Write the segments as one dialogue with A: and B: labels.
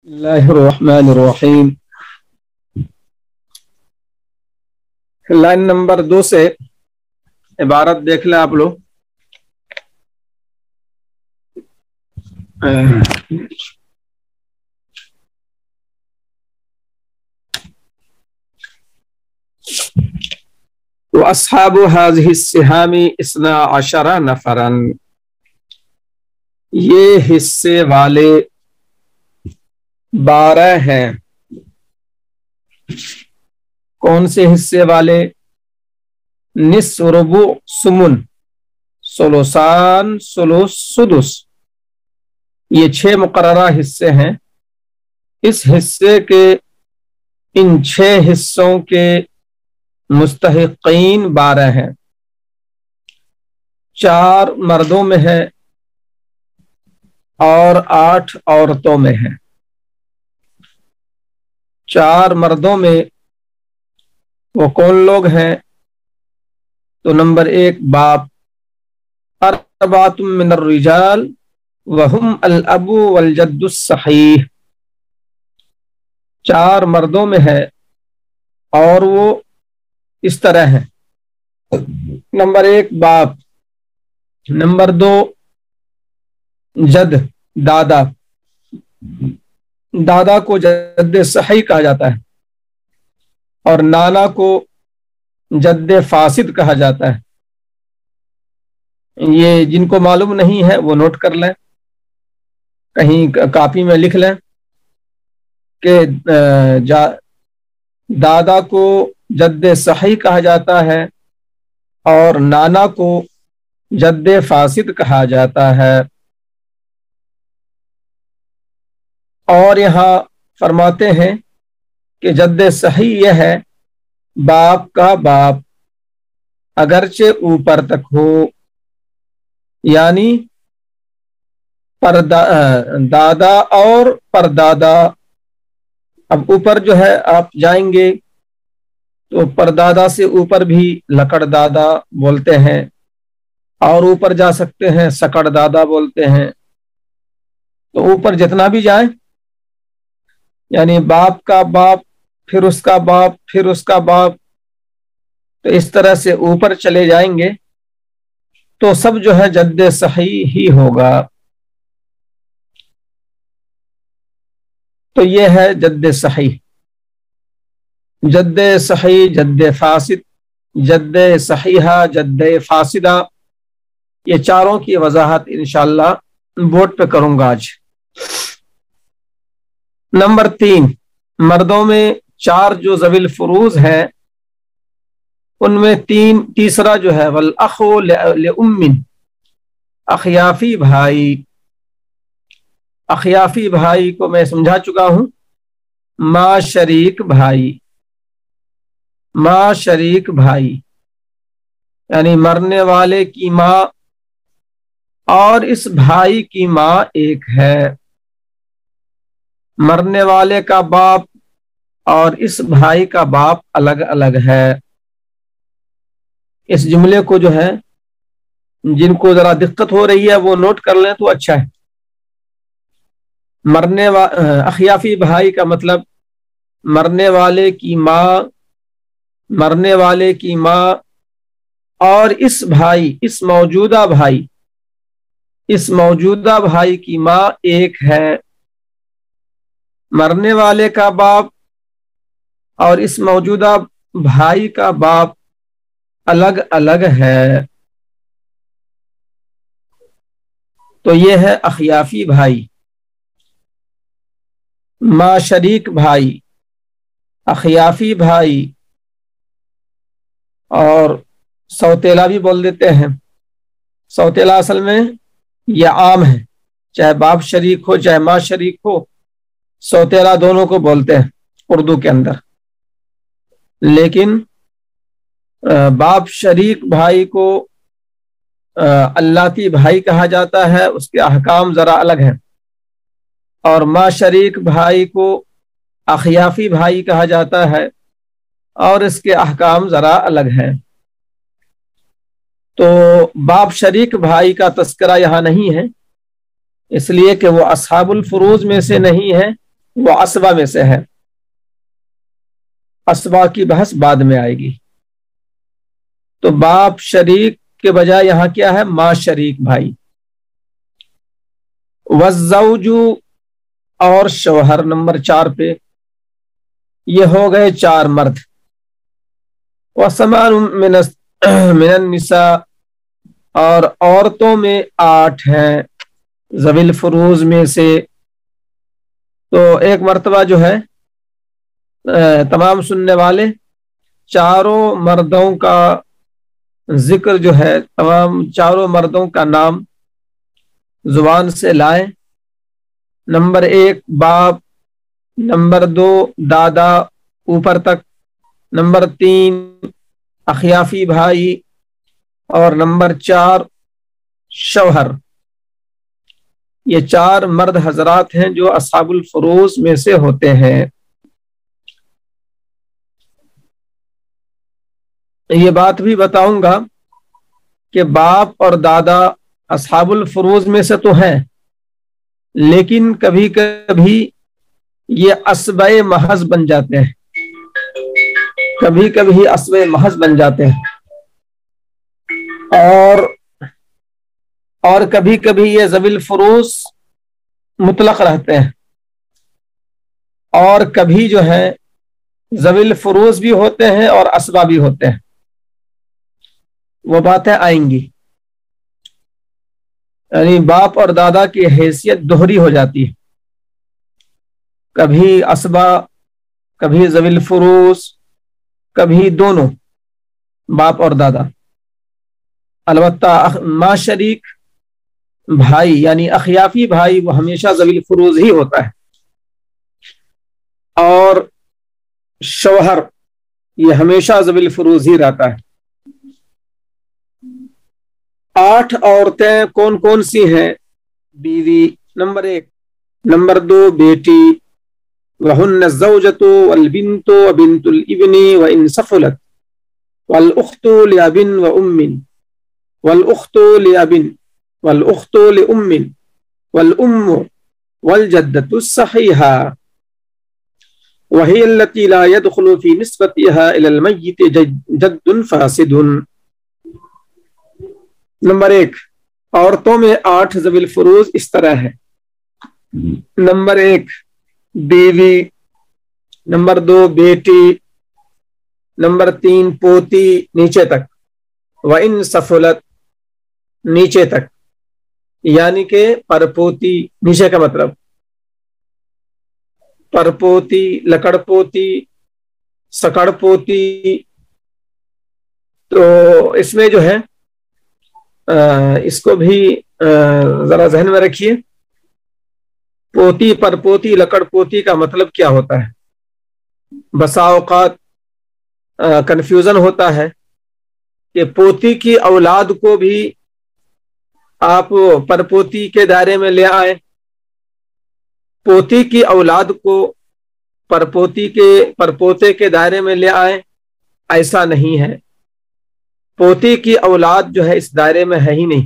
A: बिस्मिल्लाहिर्रहमानिर्रहीम। Line number 2 से इबारत देख लें आप लोग। तो अस्हाबु हाज़िहि सिहामी इस्ना अशरा नफरन, ये हिस्से वाले 12 हैं। कौन से हिस्से वाले? निस्फ, रुबु, सुमुन, सुलुसान, सुलुस, सुदुस, ये 6 मुकर्ररा हिस्से हैं। इस हिस्से के इन 6 हिस्सों के मुस्तहिकीन 12 हैं। 4 मर्दों में है और 8 औरतों में है। 4 मर्दों में वो कौन लोग हैं? तो नंबर 1 बाप, अरबातुम मिनर रिजाल वहुम अल अबू वल जद्दुस सहीह। 4 मर्दों में है और वो इस तरह है। नंबर 1 बाप, नंबर 2 जद, दादा। दादा को जद्द सही कहा जाता है और नाना को जद्द फासिद कहा जाता है। ये जिनको मालूम नहीं है वो नोट कर लें, कहीं कॉपी में लिख लें कि दादा को जद्द सही कहा जाता है और नाना को जद्द फासिद कहा जाता है। और यहाँ फरमाते हैं कि जद्द सही यह है, बाप का बाप अगरचे ऊपर तक हो, यानी दादा और परदादा। अब ऊपर जो है आप जाएंगे तो परदादा से ऊपर भी लकड़ दादा बोलते हैं और ऊपर जा सकते हैं सकड़ दादा बोलते हैं। तो ऊपर जितना भी जाए, यानी बाप का बाप, फिर उसका बाप, फिर उसका बाप, तो इस तरह से ऊपर चले जाएंगे तो सब जो है जद्द सही ही होगा। तो ये है जद्द सही। जद्द सही, जद्द फासिद, जद्द सहीहा, जद्द फासिदा, ये चारों की वजाहत इंशाअल्लाह बोर्ड पे करूंगा आज। नंबर 3, मर्दों में 4 जो ज़विल फुरूज हैं उनमें तीसरा जो है वल अखो लिउम्मिन, अखियाफी भाई। अखियाफी भाई को मैं समझा चुका हूं। माँ शरीक भाई, माँ शरीक भाई यानी मरने वाले की माँ और इस भाई की माँ एक है। मरने वाले का बाप और इस भाई का बाप अलग अलग है। इस जुमले को जो है जिनको जरा दिक्कत हो रही है वो नोट कर लें तो अच्छा है। अखियाफी भाई का मतलब मरने वाले की माँ, मरने वाले की माँ और इस भाई, इस मौजूदा भाई, इस मौजूदा भाई की माँ एक है। मरने वाले का बाप और इस मौजूदा भाई का बाप अलग अलग है। तो ये है अखियाफी भाई। माँ शरीक भाई, अखियाफी भाई और सौतेला भी बोल देते हैं। सौतेला असल में यह आम है, चाहे बाप शरीक हो चाहे माँ शरीक हो, सौतेला दोनों को बोलते हैं उर्दू के अंदर। लेकिन बाप शरीक भाई को अल्लाती भाई कहा जाता है, उसके अहकाम जरा अलग हैं। और माँ शरीक भाई को अखियाफी भाई कहा जाता है और इसके अहकाम जरा अलग हैं। तो बाप शरीक भाई का तस्करा यहाँ नहीं है, इसलिए कि वो अस्हाबुल फुरूज में से नहीं है, وہ اسبا میں سے ہے. اسبا کی بحث بعد میں آئے گی. تو باپ شریک کے بجائے یہاں کیا ہے؟ ماں شریک بھائی. والزوج اور شوہر نمبر 4 پہ. یہ ہو گئے 4 مرد. وثمان من النساء اور عورتوں میں 8 ہیں ذوی الفروز میں سے. تو ایک مرتبہ جو ہے تمام سننے والے چاروں مردوں کا ذکر جو ہے، تمام چاروں مردوں کا نام زبان سے لائیں. نمبر 1 باپ، نمبر 2 دادا اوپر تک، نمبر 3 اخیافی بھائی، اور نمبر 4 شوہر. یہ 4 مرد حضرات ہیں جو اصحاب الفروز میں سے ہوتے ہیں. یہ بات بھی بتاؤں گا کہ باپ اور دادا اصحاب الفروز میں سے تو ہیں، لیکن کبھی کبھی یہ اسبۂ محض بن جاتے ہیں. کبھی کبھی اسبۂ محض بن جاتے ہیں، اور کبھی کبھی یہ ذوی الفروز مطلق رہتے ہیں، اور کبھی جو ہے ذوی الفروز بھی ہوتے ہیں اور اسبا بھی ہوتے ہیں. وہ باتیں آئیں گی. یعنی باپ اور دادا کی حیثیت دوہری ہو جاتی ہے، کبھی اسبا، کبھی ذوی الفروز، کبھی دونوں باپ اور دادا. البتہ ماں شریک بھائی یعنی اخیافی بھائی وہ ہمیشہ ذوی الفروز ہی ہوتا ہے. اور شوہر یہ ہمیشہ ذوی الفروز ہی رہتا ہے. 8 عورتیں کون کون سی ہیں؟ بیوی نمبر 1، نمبر 2 بیٹی، وہن الزوجۃ والبنت وبنت الابن وان سفلت، والاخت لاب وام، والاخت لاب والاخت لام، والام والجدۃ الصحیحہ، وهي التي لا يدخل في نسبتها الى الميت جد فاسد. نمبر 1 عورتوں میں 8 ذوی الفروز اس طرح ہے. نمبر 1 بیوی، نمبر 2 بیٹی، نمبر 3 پوتی نیچے تک، وَإِن سَفُلَت نیچے تک، یعنی کہ پرپوتی. نیچے کا مطلب پرپوتی، لکڑ پوتی، سکڑ پوتی. تو اس میں جو ہے اس کو بھی ذرا ذہن میں رکھیے. پوتی، پرپوتی، لکڑ پوتی کا مطلب کیا ہوتا ہے؟ بسا اوقات کنفیوژن ہوتا ہے کہ پوتی کی اولاد کو بھی آپ پرپوتی کے دائرے میں لے آئیں، پوتی کی اولاد کو پرپوتے کے دائرے میں لے آئیں. ایسا نہیں ہے. پوتی کی اولاد جو ہے اس دائرے میں ہے ہی نہیں،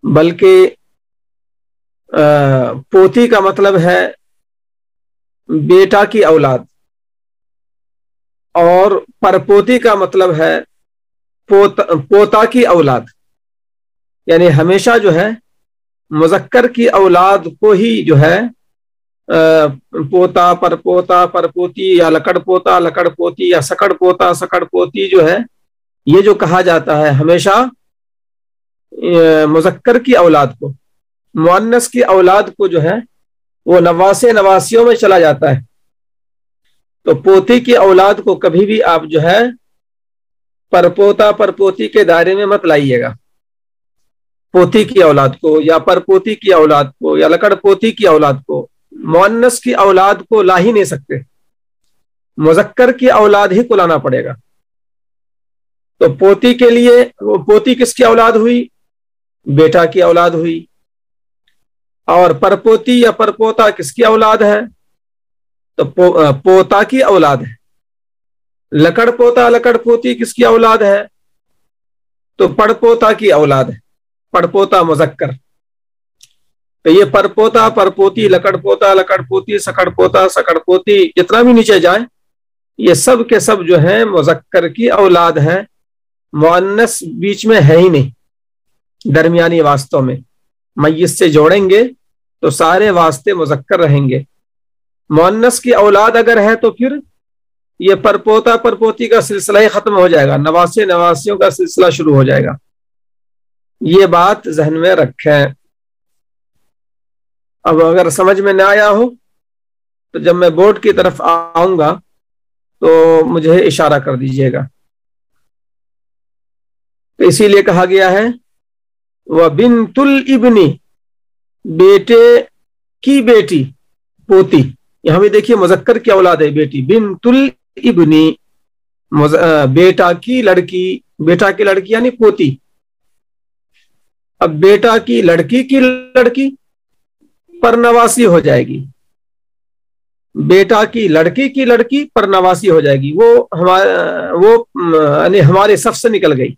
A: بلکہ پوتی کا مطلب ہے بیٹا کی اولاد، اور پرپوتی کا مطلب ہے پوتا کی اولاد. یعنی ہمیشہ جو ہے مذکر کی اولاد کو ہی جو ہے پوتا، پرپوتا، پرپوتی، یا لکڑ پوتا، لکڑ پوتی، یا سکڑ پوتا، سکڑ پوتی جو ہے یہ جو کہا جاتا ہے ہمیشہ مذکر کی اولاد کو. مؤنث کی اولاد کو جو ہے وہ نواسے نواسیوں میں چلا جاتا ہے. تو پوتی کی اولاد کو کبھی بھی آپ جو ہے پرپوتا پرپوتی کے دائرے میں مت لائیے گا. پوتی کی اولاد کو یا پرپوتی کی اولاد کو یا لکڑ پوتی کی اولاد کو، مؤنث کی اولاد کو لا ہی نہیں سکتے، مذکر کی اولاد ہی کو لانا پڑے گا. تو پوتی کے لیے وہ پوتی کس کی اولاد ہوئی؟ بیٹا کی اولاد ہوئی. اور پرپوتی یا پرپوتا کس کی اولاد ہے؟ تو پوتا کی اولاد ہے. لکڑ پوتا، لکڑ پوتی کس کی اولاد ہے؟ تو پڑپوتا کی اولاد ہے. پڑپوتا مذکر. تو یہ پرپوتا پرپوتی لکڑ پوتی سکڑ پوتا سکڑ پوتی جتنا بھی نیچے جائیں یہ سب کے سب جو ہیں مذکر کی اولاد ہیں، مؤنث بیچ میں ہے ہی نہیں، درمیانی واسطوں میں میت سے جوڑیں گے تو سارے واسطے مذکر رہیں گے۔ مؤنث کی اولاد اگر ہے تو پھر یہ پرپوتا پرپوتی کا سلسلہ ہی ختم ہو جائے گا، نواسے نواسیوں کا سلسلہ شروع ہو جائے گا۔ یہ بات ذہن میں رکھیں۔ اب اگر سمجھ میں نہ آیا ہو تو جب میں بورڈ کی طرف آؤں گا تو مجھے اشارہ کر دیجئے گا۔ تو اسی لیے کہا گیا ہے وَبِنْتُ الْإِبْنِ، بیٹے کی بیٹی پوتی، یہاں بھی دیکھیے مذکر کی اولاد ہے بیٹی، بنت الابن بیٹا کی لڑکی، بیٹا کی لڑکی یعنی پوتی۔ اب بیٹا کی لڑکی پرنواسی ہو جائے گی، بیٹا کی لڑکی پرنواسی ہو جائے گی، وہ یعنی ہمارے صف سے نکل گئی،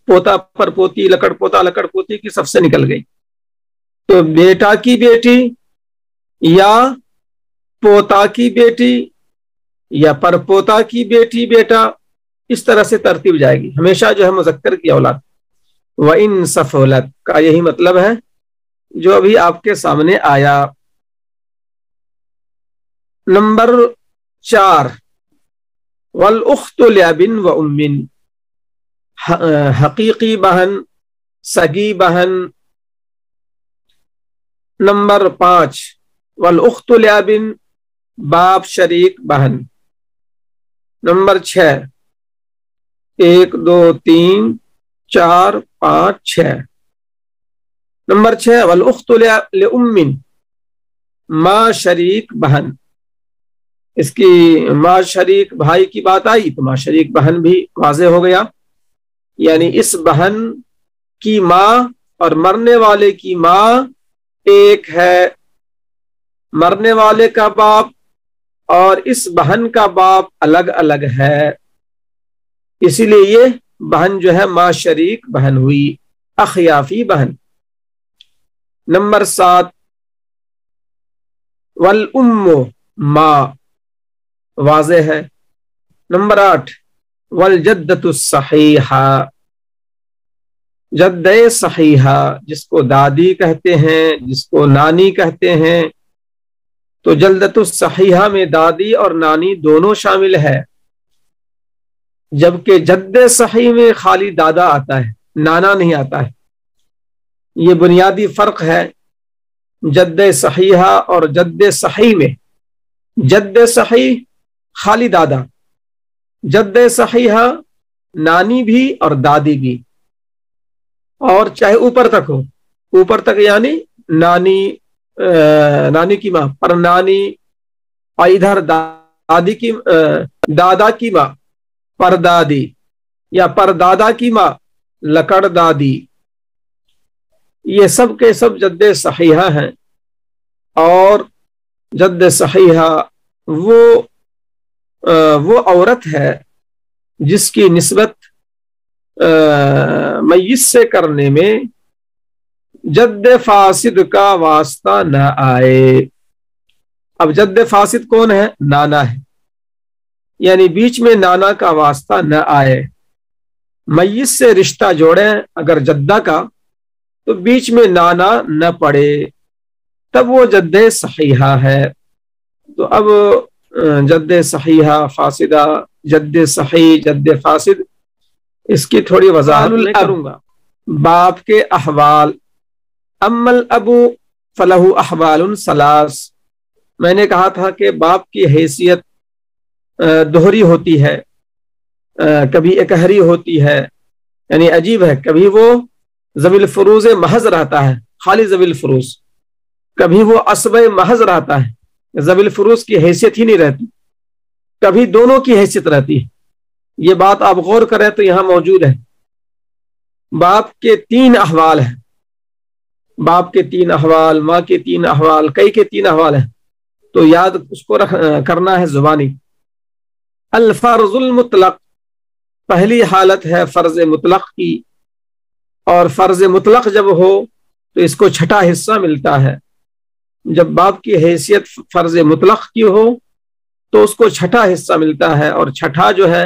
A: پوتا پر پوتی لکڑ پوتی کی صف سے نکل گئی۔ تو بیٹا کی بیٹی یا پوتا کی بیٹی یا پرپوتا کی بیٹی بیٹا، اس طرح سے ترتیب جائے گی، ہمیشہ جو ہے مذکر کی اولاد۔ وَإِن سَفُلَتْ کا یہی مطلب ہے جو ابھی آپ کے سامنے آیا۔ نمبر 4 وَالْأُخْتُ لِأَبٍ وَأُمٍّ، حقیقی بہن، سگی بہن۔ نمبر 5 وَالْأُخْتُ لِأَبٍ، باپ شریک بہن۔ نمبر 6 1 2 3 4 5 6۔ نمبر 6 وَالْأُخْتُ لِأُمٍّ، ماں شریک بہن۔ اس کی ماں شریک بھائی کی بات آئی تو ماں شریک بہن بھی واضح ہو گیا، یعنی اس بہن کی ماں اور مرنے والے کی ماں ایک ہے، مرنے والے کا باپ اور اس بہن کا باپ الگ الگ ہے، اسی لیے یہ بہن جو ہے ماں شریک بہن ہوئی، اخیافی بہن۔ نمبر 7 والام، ماں، واضح ہے۔ نمبر 8 والجدۃ الصحیحہ، جد صحیحہ، جس کو دادی کہتے ہیں، جس کو نانی کہتے ہیں، تو جدۃ الصحیحہ میں دادی اور نانی دونوں شامل ہے، جبکہ جد صحیح میں خالی دادا آتا ہے، نانا نہیں آتا ہے۔ یہ بنیادی فرق ہے جد صحیحہ اور جد صحیح میں۔ جد صحیح خالی دادا، جد صحیحہ نانی بھی اور دادی بھی، اور چاہے اوپر تک ہو، اوپر تک یعنی نانی کی ماں پر نانی، اور ادھر دادی کی دادا کی ماں پر دادی، یا پر دادا کی ماں لکڑ دادی، یہ سب کے سب جد صحیحہ ہیں۔ اور جد صحیحہ وہ عورت ہے جس کی نسبت میت سے کرنے میں جد فاسد کا واسطہ نہ آئے۔ اب جد فاسد کون ہے؟ نانا ہے، یعنی بیچ میں نانا کا واسطہ نہ آئے۔ میت سے رشتہ جوڑیں اگر جدہ کا تو بیچ میں نانا نہ پڑے، تب وہ جد صحیحہ ہے۔ تو اب جد صحیحہ فاسدہ، جد صحیح، جد فاسد، اس کی تھوڑی وضاحت میں کروں گا۔ باپ کے احوال، اما الاب فلہ احوال ثلاث، میں نے کہا تھا کہ باپ کی حیثیت دوہری ہوتی ہے، کبھی اکہری ہوتی ہے، یعنی عجیب ہے، کبھی وہ ذوی الفروض محض رہتا ہے، خالی ذوی الفروض، کبھی وہ عصبہ محض رہتا ہے، ذوی الفروض کی حیثیت ہی نہیں رہتی، کبھی دونوں کی حیثیت رہتی ہے۔ یہ بات آپ غور کریں تو یہاں موجود ہے۔ باپ کے 3 احوال ہیں، باپ کے 3 احوال، ماں کے 3 احوال، کئی کے 3 احوال ہیں، تو یاد اس کو کرنا ہے زبانی۔ الفرض المطلق، پہلی حالت ہے فرض مطلق کی، اور فرض مطلق جب ہو تو اس کو چھٹا حصہ ملتا ہے. جب باپ کی حیثیت فرض مطلق کی ہو تو اس کو چھٹا حصہ ملتا ہے. اور چھٹا جو ہے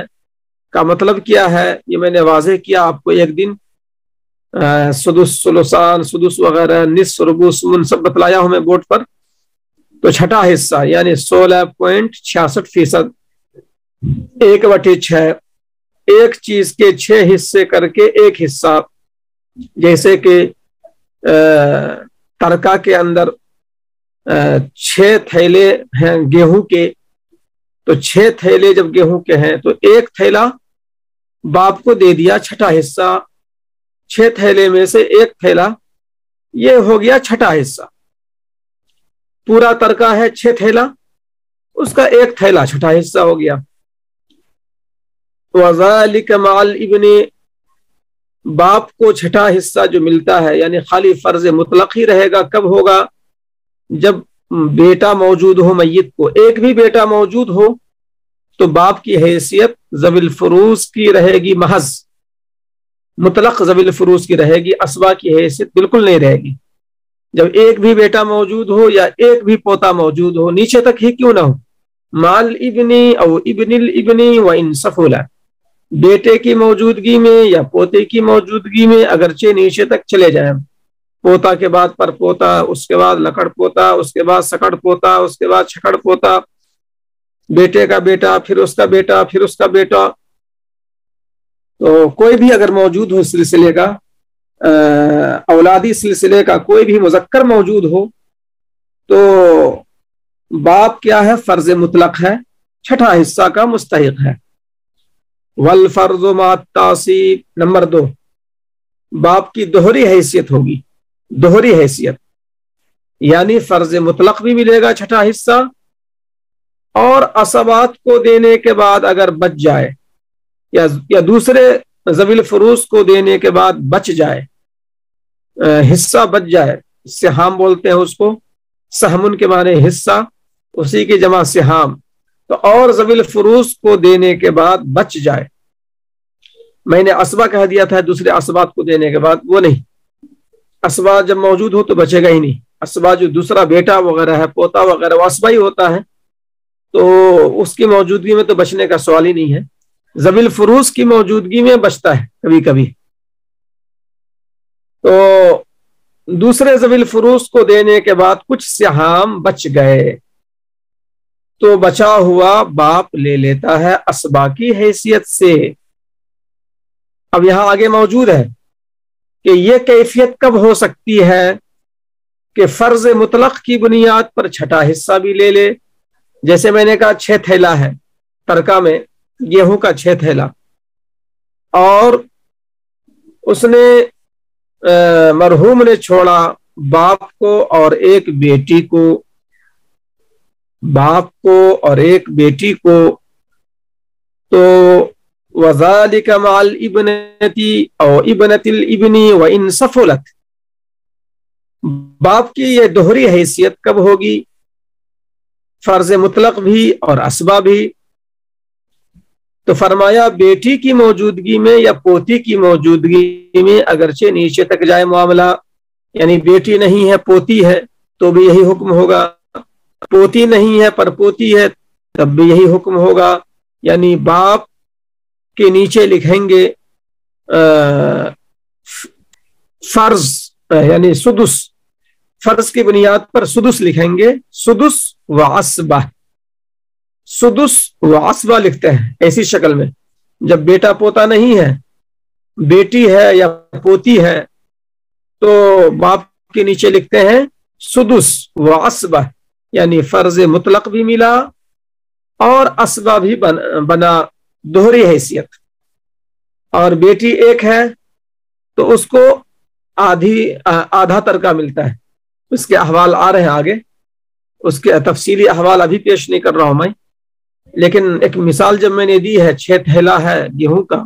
A: کا مطلب کیا ہے یہ میں نے واضح کیا آپ کو ایک دن. سدس، ثلثان، سدس وغیرہ، نصف، ربع، ثمن سب بتلایا ہوں میں بورڈ پر. تو چھٹا حصہ یعنی 16.66%، 1/6، ایک چیز کے 6 حصے کر کے ایک حصہ. جیسے کہ ترکہ کے اندر 6 تھیلے ہیں گیہوں کے، تو 6 تھیلے جب گیہوں کے ہیں تو ایک تھیلا باپ کو دے دیا چھٹا حصہ. 6 تھیلے میں سے ایک تھیلا، یہ ہو گیا چھٹا حصہ. پورا ترکہ ہے 6 تھیلا، اس کا ایک تھیلا چھٹا حصہ ہو گیا. وَذَلِكَ مَعَ الْإِبْنِ، باپ کو چھٹا حصہ جو ملتا ہے یعنی خالی فرض مطلق ہی رہے گا. کب ہوگا؟ جب بیٹا موجود ہو میت کو. ایک بھی بیٹا موجود ہو تو باپ کی حیثیت ذوی الفروض کی رہے گی، محض مطلق ذوی الفروض کی رہے گی، اسبا کی حیثیت بالکل نہیں رہے گی. جب ایک بھی بیٹا موجود ہو یا ایک بھی پوتا موجود ہو، نیچے تک ہی کیوں نہ ہو، مال ابنی او ابن الابنی و ان سفلا، بیٹے کی موجودگی میں یا پوتے کی موجودگی میں اگرچہ نیچے تک چلے جائیں، پوتا کے بعد پر پوتا، اس کے بعد لکڑ پوتا، اس کے بعد سکڑ پوتا، اس کے بعد چھکڑ پوتا، بیٹے کا بیٹا، پھر اس کا بیٹا، پھر اس کا بیٹا. تو کوئی بھی اگر موجود ہو سلسلے کا، اولادی سلسلے کا کوئی بھی مذکر موجود ہو تو باپ کیا ہے؟ فرض مطلق ہے، چھٹا حصہ کا مستحق ہے. والفرض مع التعصیب، نمبر 2، باپ کی دوہری حیثیت ہوگی. دوہری حیثیت یعنی فرض مطلق بھی ملے گا چھٹا حصہ، اور عصبات کو دینے کے بعد اگر بچ جائے یا دوسرے ذوی الفروض کو دینے کے بعد بچ جائے، حصہ بچ جائے، سہام بولتے ہیں اس کو، سہمن کے معنی حصہ، اسی کی جمع سہام. تو اور ذوی الفروض کو دینے کے بعد بچ جائے، میں نے اسبا کہہ دیا تھا دوسرے اسبات کو دینے کے بعد، وہ نہیں، اسبا جب موجود ہو تو بچے گا ہی نہیں. اسبا جو دوسرا بیٹا وغیرہ ہے، پوتا وغیرہ، وہ اسبا ہی ہوتا ہے، تو اس کی موجودگی میں تو بچنے کا سوال ہی نہیں ہے. ذوی الفروض کی موجودگی میں بچتا ہے کبھی کبھی، تو دوسرے ذوی الفروض کو دینے کے بعد کچھ سہام بچ گئے تو بچا ہوا باپ لے لیتا ہے اسبا کی حیثیت سے. اب یہاں آگے موجود ہے کہ یہ کیفیت کب ہو سکتی ہے کہ فرض مطلق کی بنیاد پر چھٹا حصہ بھی لے لے. جیسے میں نے کہا 6 تھیلا ہے ترکہ میں گیہوں کا، 6 تھیلا، اور اس نے مرحوم نے چھوڑا باپ کو اور ایک بیٹی کو، باپ کو اور ایک بیٹی کو، تو وَذَلِكَ مَعَ الْإِبْنَةِ أَوْ ابْنَةِ الْإِبْنِ وَإِنْ سَفُلَتْ، باپ کی یہ دوہری حیثیت کب ہوگی؟ فرض مطلق بھی اور اسبا بھی. تو فرمایا بیٹی کی موجودگی میں یا پوتی کی موجودگی میں اگرچہ نیچے تک جائے معاملہ، یعنی بیٹی نہیں ہے پوتی ہے تو بھی یہی حکم ہوگا، پوتی نہیں ہے پر پوتی ہے تب بھی یہی حکم ہوگا. یعنی باپ کے نیچے لکھیں گے فرض یعنی سدس، فرض کی بنیاد پر سدس لکھیں گے، سدس و عصبہ، سدس و عصبہ لکھتے ہیں ایسی شکل میں. جب بیٹا پوتا نہیں ہے، بیٹی ہے یا پوتی ہے، تو باپ کے نیچے لکھتے ہیں سدس و عصبہ، یعنی فرض مطلق بھی ملا اور عصبہ بھی بنا، دوہری حیثیت. اور بیٹی ایک ہے تو اس کو آدھا ترکہ ملتا ہے. اس کے احوال آ رہے ہیں آگے، اس کے تفصیلی احوال ابھی پیش نہیں کر رہا ہوں میں، لیکن ایک مثال جب میں نے دی ہے 6 تھیلا ہے گیہوں کا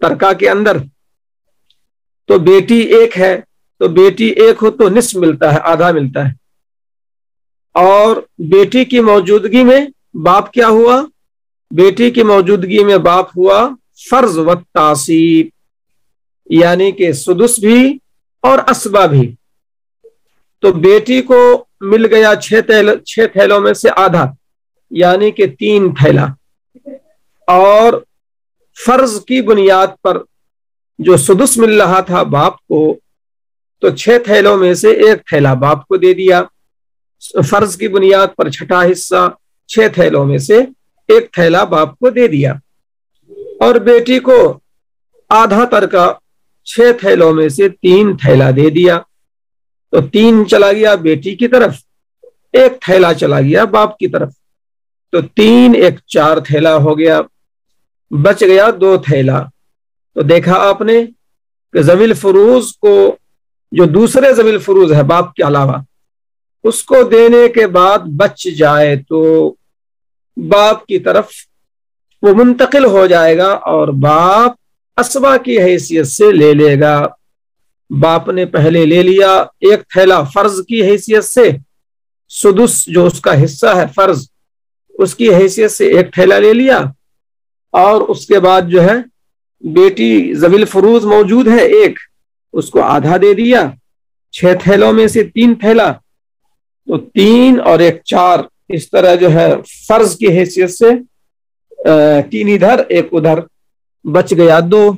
A: ترکہ کے اندر، تو بیٹی ایک ہے، تو بیٹی ایک ہو تو نصف ملتا ہے، آدھا ملتا ہے. اور بیٹی کی موجودگی میں باپ کیا ہوا؟ بیٹی کی موجودگی میں باپ ہوا فرض و تعصیب، یعنی کہ سدس بھی اور اسبا بھی. तो बेटी को मिल गया 6 थैलों में से आधा, यानी कि 3 थैला। और फर्ज की बुनियाद पर जो सुदुस मिल रहा था बाप को, तो 6 थैलों में से 1 थैला बाप को दे दिया। फर्ज की बुनियाद पर छठा हिस्सा 6 थैलों में से 1 थैला बाप को दे दिया। और बेटी को आधा तरका 6 थैलों में से 3 थैला दे दिया। तो 3 चला गया बेटी की तरफ, 1 थैला चला गया बाप की तरफ। तो 3 1 4 थैला हो गया, बच गया 2 थैला। तो देखा आपने कि ज़विल फुरूज को, जो दूसरे ज़विल फुरूज है बाप के अलावा, उसको देने के बाद बच जाए तो बाप की तरफ वो मुंतकिल हो जाएगा और बाप असबा की हैसियत से ले लेगा। बाप ने पहले ले लिया 1 थैला फर्ज की हैसियत से, सुदुस जो उसका हिस्सा है फर्ज, उसकी हैसियत से 1 थैला ले लिया। और उसके बाद जो है बेटी ज़विल फुरूज मौजूद है 1, उसको आधा दे दिया। 6 थैलों में से 3 थैला, तो 3 और 1 4, इस तरह जो है फर्ज की हैसियत से 3 इधर 1 उधर, बच गया 2।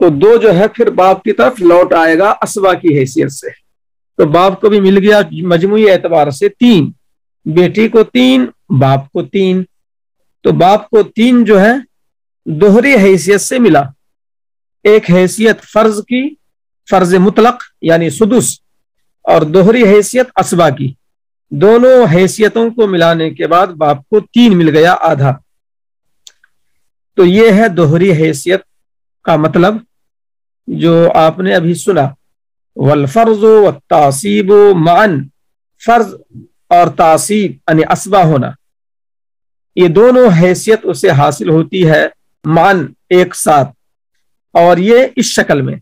A: तो 2 जो है फिर बाप की तरफ लौट आएगा असबा की हैसियत से। तो बाप को भी मिल गया मजमूई एतबार से 3, बेटी को 3, बाप को 3। तो बाप को 3 जो है दोहरी हैसियत से मिला, एक हैसियत फर्ज की, फर्ज मुतलक यानी सुदुस, और दोहरी हैसियत असबा की। दोनों हैसियतों को मिलाने के बाद बाप को 3 मिल गया आधा। तो ये है दोहरी हैसियत का मतलब जो आपने अभी सुना। वल फर्जो व तासीबो मान, फर्ज और तासीब यानी असबा होना, ये दोनों हैसियत उसे हासिल होती है मान एक साथ। और ये इस शक्ल में,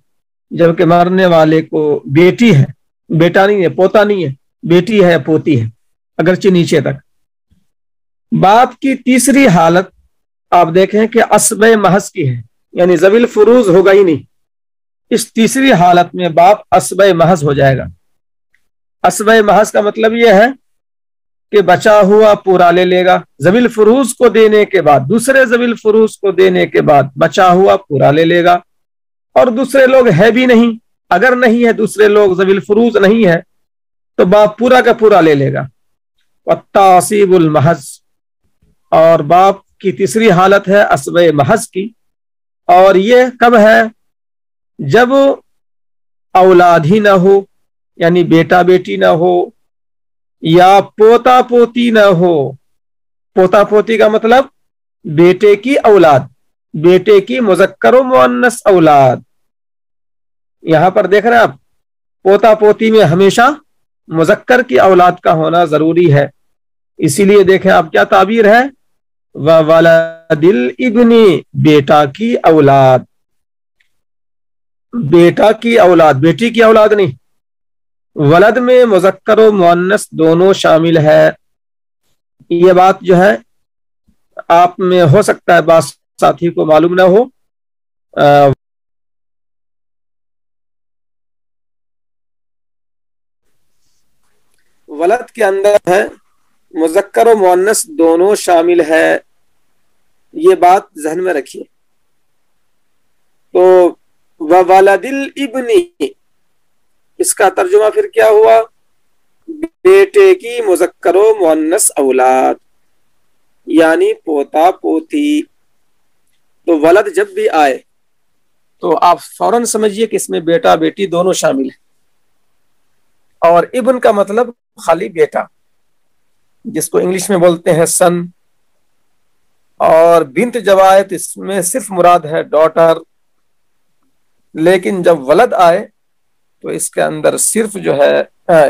A: जबकि मरने वाले को बेटी है, बेटा नहीं है, पोता नहीं है, बेटी है, पोती है, अगरचे नीचे तक। बाप की तीसरी हालत आप देखें कि असबे महज की है, यानी ज़विल फुरूज होगा ही नहीं। इस तीसरी हालत में बाप असबे महज हो जाएगा। असबे महज का मतलब यह है कि बचा हुआ पूरा ले लेगा। ज़विल फुरूज को देने के बाद, दूसरे ज़विल फुरूज को देने के बाद बचा हुआ पूरा ले लेगा। और दूसरे लोग है भी नहीं, अगर नहीं है दूसरे लोग, ज़विल फुरूज नहीं है, तो बाप पूरा का पूरा ले लेगा। तासीबुल महज, और बाप की तीसरी हालत है असबे महज की। और ये कब है? जब औलाद ही ना हो, यानी बेटा बेटी ना हो या पोता पोती ना हो। पोता पोती का मतलब बेटे की औलाद, बेटे की मुज़क्कर व मुअन्नस औलाद। यहां पर देख रहे हैं आप, पोता पोती में हमेशा मुज़क्कर की औलाद का होना जरूरी है। इसीलिए देखें आप क्या ताबीर है, व वलदिल इब्नी, बेटा की औलाद। बेटा की औलाद, बेटी की औलाद नहीं। वलद में मुज़क्कर व मुअन्नस दोनों शामिल है। ये बात जो है आप में हो सकता है बात साथी को मालूम ना हो। वलद के अंदर है मुज़क्कर व मुअन्नस दोनों शामिल है, ये बात ज़हन में रखिए। तो वलदिल इब्नी, इसका तर्जुमा फिर क्या हुआ? बेटे की मुज़क्कर व मुअन्नस औलाद, यानी पोता पोती। तो वलद जब भी आए तो आप फौरन समझिए कि इसमें बेटा बेटी दोनों शामिल है। और इब्न का मतलब खाली बेटा, जिसको इंग्लिश में बोलते हैं सन। और बिन्त जवायत, इसमें सिर्फ मुराद है डॉटर। लेकिन जब वलद आए तो इसके अंदर सिर्फ जो है,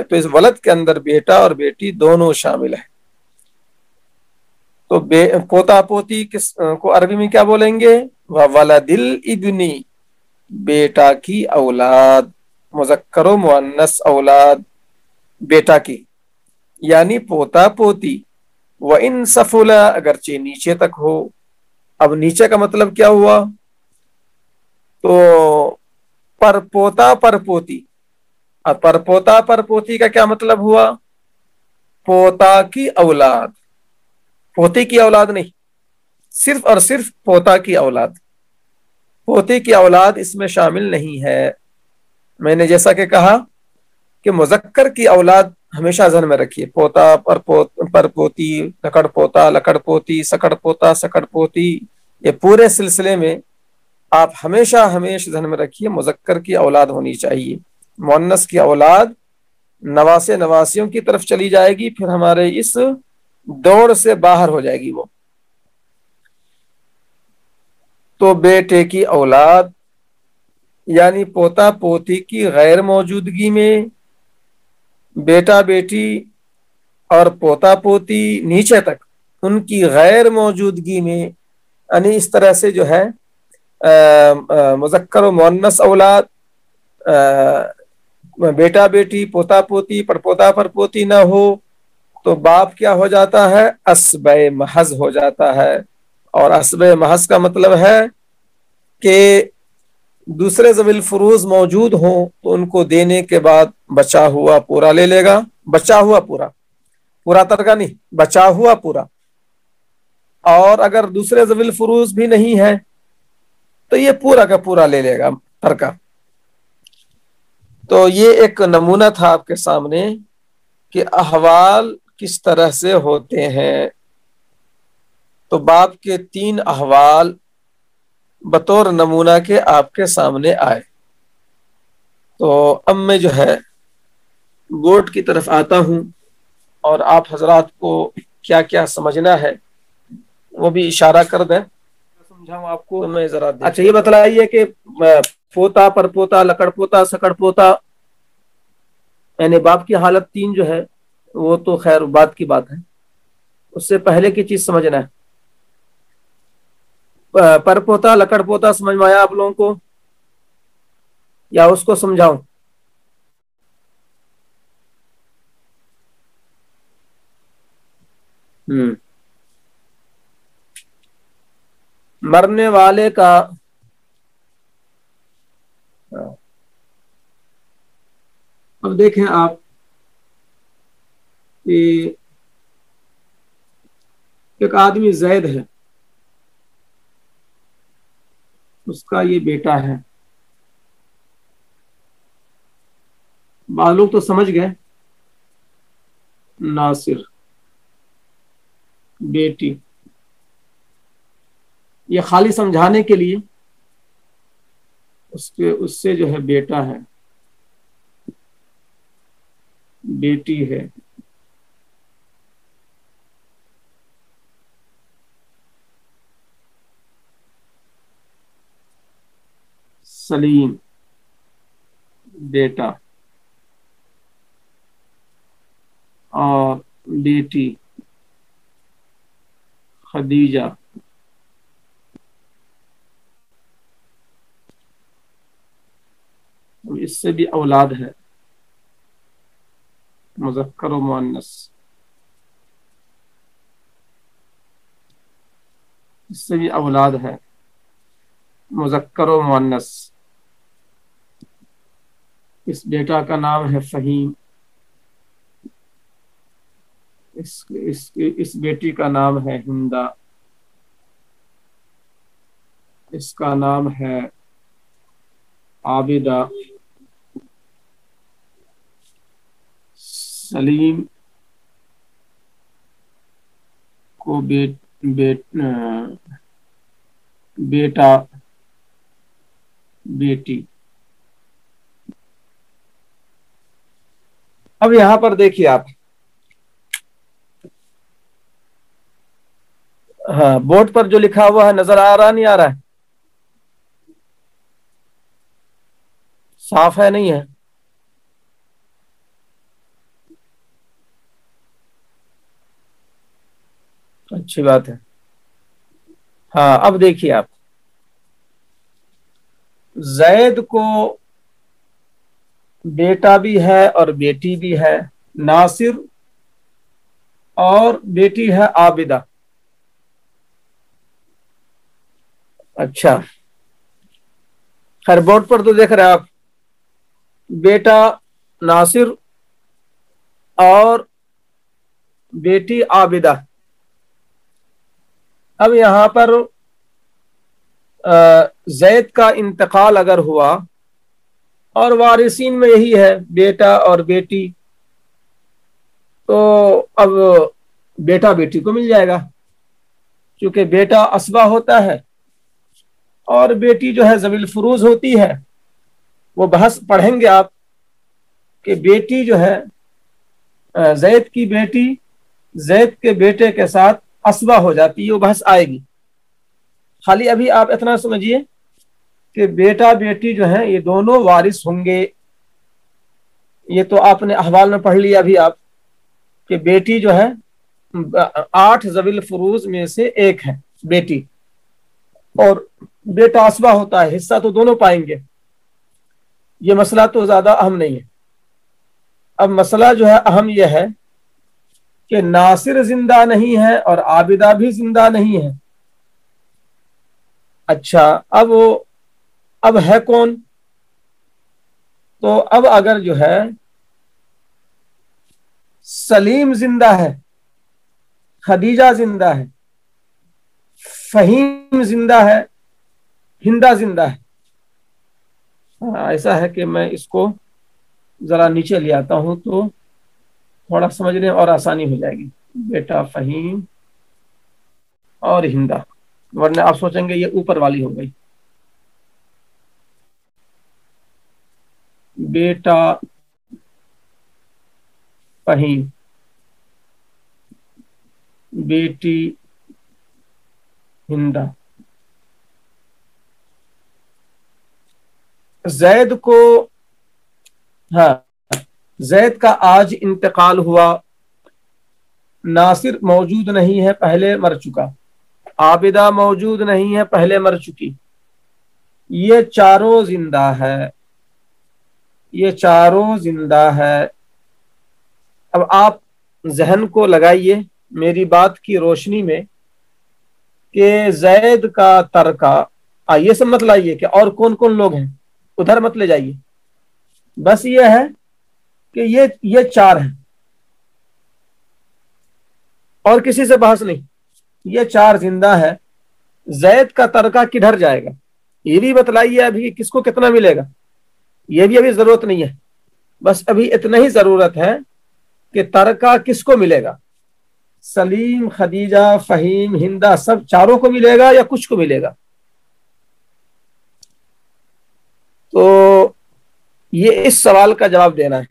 A: तो इस वलद के अंदर बेटा और बेटी दोनों शामिल है। तो पोता पोती किस को अरबी में क्या बोलेंगे? वलदिल इब्नी, बेटा की औलाद, मुज़क्कर व मुअन्नस औलाद बेटा की, यानी पोता पोती। व इन सफुला, अगरचे नीचे तक हो। अब नीचे का मतलब क्या हुआ? तो पर पोता पर पोती, अब परपोता परपोती का क्या मतलब हुआ? पोता की औलाद, पोती की औलाद नहीं, सिर्फ और सिर्फ पोता की औलाद, पोती की औलाद इसमें शामिल नहीं है। मैंने जैसा कि कहा कि मुजक्कर की औलाद हमेशा ध्यान में रखिए, पोता परपोती, लकड़ पोता लकड़ पोती, सकड़ पोता सकड़ पोती, ये पूरे सिलसिले में आप हमेशा हमेशा ध्यान में रखिए मुजक्कर की औलाद होनी चाहिए। मुअन्नस की औलाद नवासे नवासियों की तरफ चली जाएगी, फिर हमारे इस दौड़ से बाहर हो जाएगी वो। तो बेटे की औलाद यानी पोता पोती की गैर मौजूदगी में बेटा बेटी और पोता पोती नीचे तक उनकी गैर मौजूदगी में, यानी इस तरह से जो है मुजक्कर व मुअन्नस औलाद, बेटा बेटी पोता पोती परपोता परपोती ना हो, तो बाप क्या हो जाता है? अस्बे महज हो जाता है। और अस्बे महज का मतलब है कि दूसरे ज़विल फुरूज मौजूद हो तो उनको देने के बाद बचा हुआ पूरा ले लेगा, बचा हुआ पूरा, पूरा तरका नहीं, बचा हुआ पूरा। और अगर दूसरे ज़विल फुरूज भी नहीं है तो ये पूरा का पूरा ले लेगा तरका। तो ये एक नमूना था आपके सामने कि अहवाल किस तरह से होते हैं। तो बाप के 3 अहवाल बतौर नमूना के आपके सामने आए। तो अब मैं जो है बोर्ड की तरफ आता हूं और आप हजरात को क्या क्या समझना है वो भी इशारा कर दें, समझाऊं आपको। तो मैं जरा अच्छा ये बतलाइए कि पोता परपोता लकड़ पोता सकड़ पोता, यानी बाप की हालत 3 जो है वो तो खैर बात की बात है, उससे पहले की चीज समझना है। परपोता लकड़ पोता समझ में आया आप लोगों को या उसको समझाऊं? मरने वाले का अब देखें आप कि एक आदमी जैद है, उसका ये बेटा है, लोग तो समझ गए, नासिर बेटी, ये खाली समझाने के लिए उससे जो है बेटा है बेटी है। सलीम बेटा और बेटी खदीजा, इससे भी औलाद है मुज़क्कर व मुअन्नस, इससे भी औलाद है मुज़क्कर व मुअन्नस। इस बेटा का नाम है फहीम, इस बेटी का नाम है हिंदा, इसका नाम है आबिदा। सलीम को बेटा बेटी। अब यहां पर देखिए आप, हाँ बोर्ड पर जो लिखा हुआ है नजर आ रहा नहीं आ रहा है? साफ है नहीं है? अच्छी बात है। हाँ अब देखिए आप, जैद को बेटा भी है और बेटी भी है, नासिर और बेटी है आबिदा। अच्छा खैर बोर्ड पर तो देख रहे हैं आप, बेटा नासिर और बेटी आबिदा। अब यहाँ पर ज़ैद का इंतकाल अगर हुआ और वारिसीन में यही है बेटा और बेटी, तो अब बेटा बेटी को मिल जाएगा, क्योंकि बेटा असबा होता है और बेटी जो है ज़वील फुरूज होती है। वो बहस पढ़ेंगे आप कि बेटी जो है ज़ैद की बेटी ज़ैद के बेटे के साथ असबा हो जाती है, वो बहस आएगी। खाली अभी आप इतना समझिए कि बेटा बेटी जो है ये दोनों वारिस होंगे। ये तो आपने अहवाल में पढ़ लिया अभी आप कि बेटी जो है 8 ज़वील फुरूज में से एक है बेटी, और बेटा असबा होता है, हिस्सा तो दोनों पाएंगे। ये मसला तो ज्यादा अहम नहीं है। अब मसला जो है अहम यह है कि नासिर जिंदा नहीं है और आबिदा भी जिंदा नहीं है। अच्छा, अब है कौन? तो अब अगर जो है सलीम जिंदा है, खदीजा जिंदा है, फहीम जिंदा है, हिंदा जिंदा है। ऐसा है कि मैं इसको जरा नीचे ले आता हूं तो थोड़ा समझने और आसानी हो जाएगी। बेटा, फहीम और हिंदा, वरना आप सोचेंगे ये ऊपर वाली हो गई। बेटा, फहीम, बेटी, हिंदा। ज़ैद को, हाँ, ज़ैद का आज इंतकाल हुआ, नासिर मौजूद नहीं है, पहले मर चुका। आबिदा मौजूद नहीं है, पहले मर चुकी। ये चारों जिंदा है, ये चारों जिंदा है। अब आप जहन को लगाइए मेरी बात की रोशनी में कि ज़ैद का तरका, ये सब मत लाइए कि और कौन कौन लोग हैं, उधर मत ले जाइए। बस ये है कि ये 4 हैं और किसी से बहस नहीं। ये 4 जिंदा है। ज़ैद का तरका किधर जाएगा ये भी बतलाइए अभी, किसको कितना मिलेगा, ये भी अभी जरूरत नहीं है। बस अभी इतना ही जरूरत है कि तरका किसको मिलेगा। सलीम, खदीजा, फहीम, हिंदा, सब चारों को मिलेगा या कुछ को मिलेगा। तो ये इस सवाल का जवाब देना है।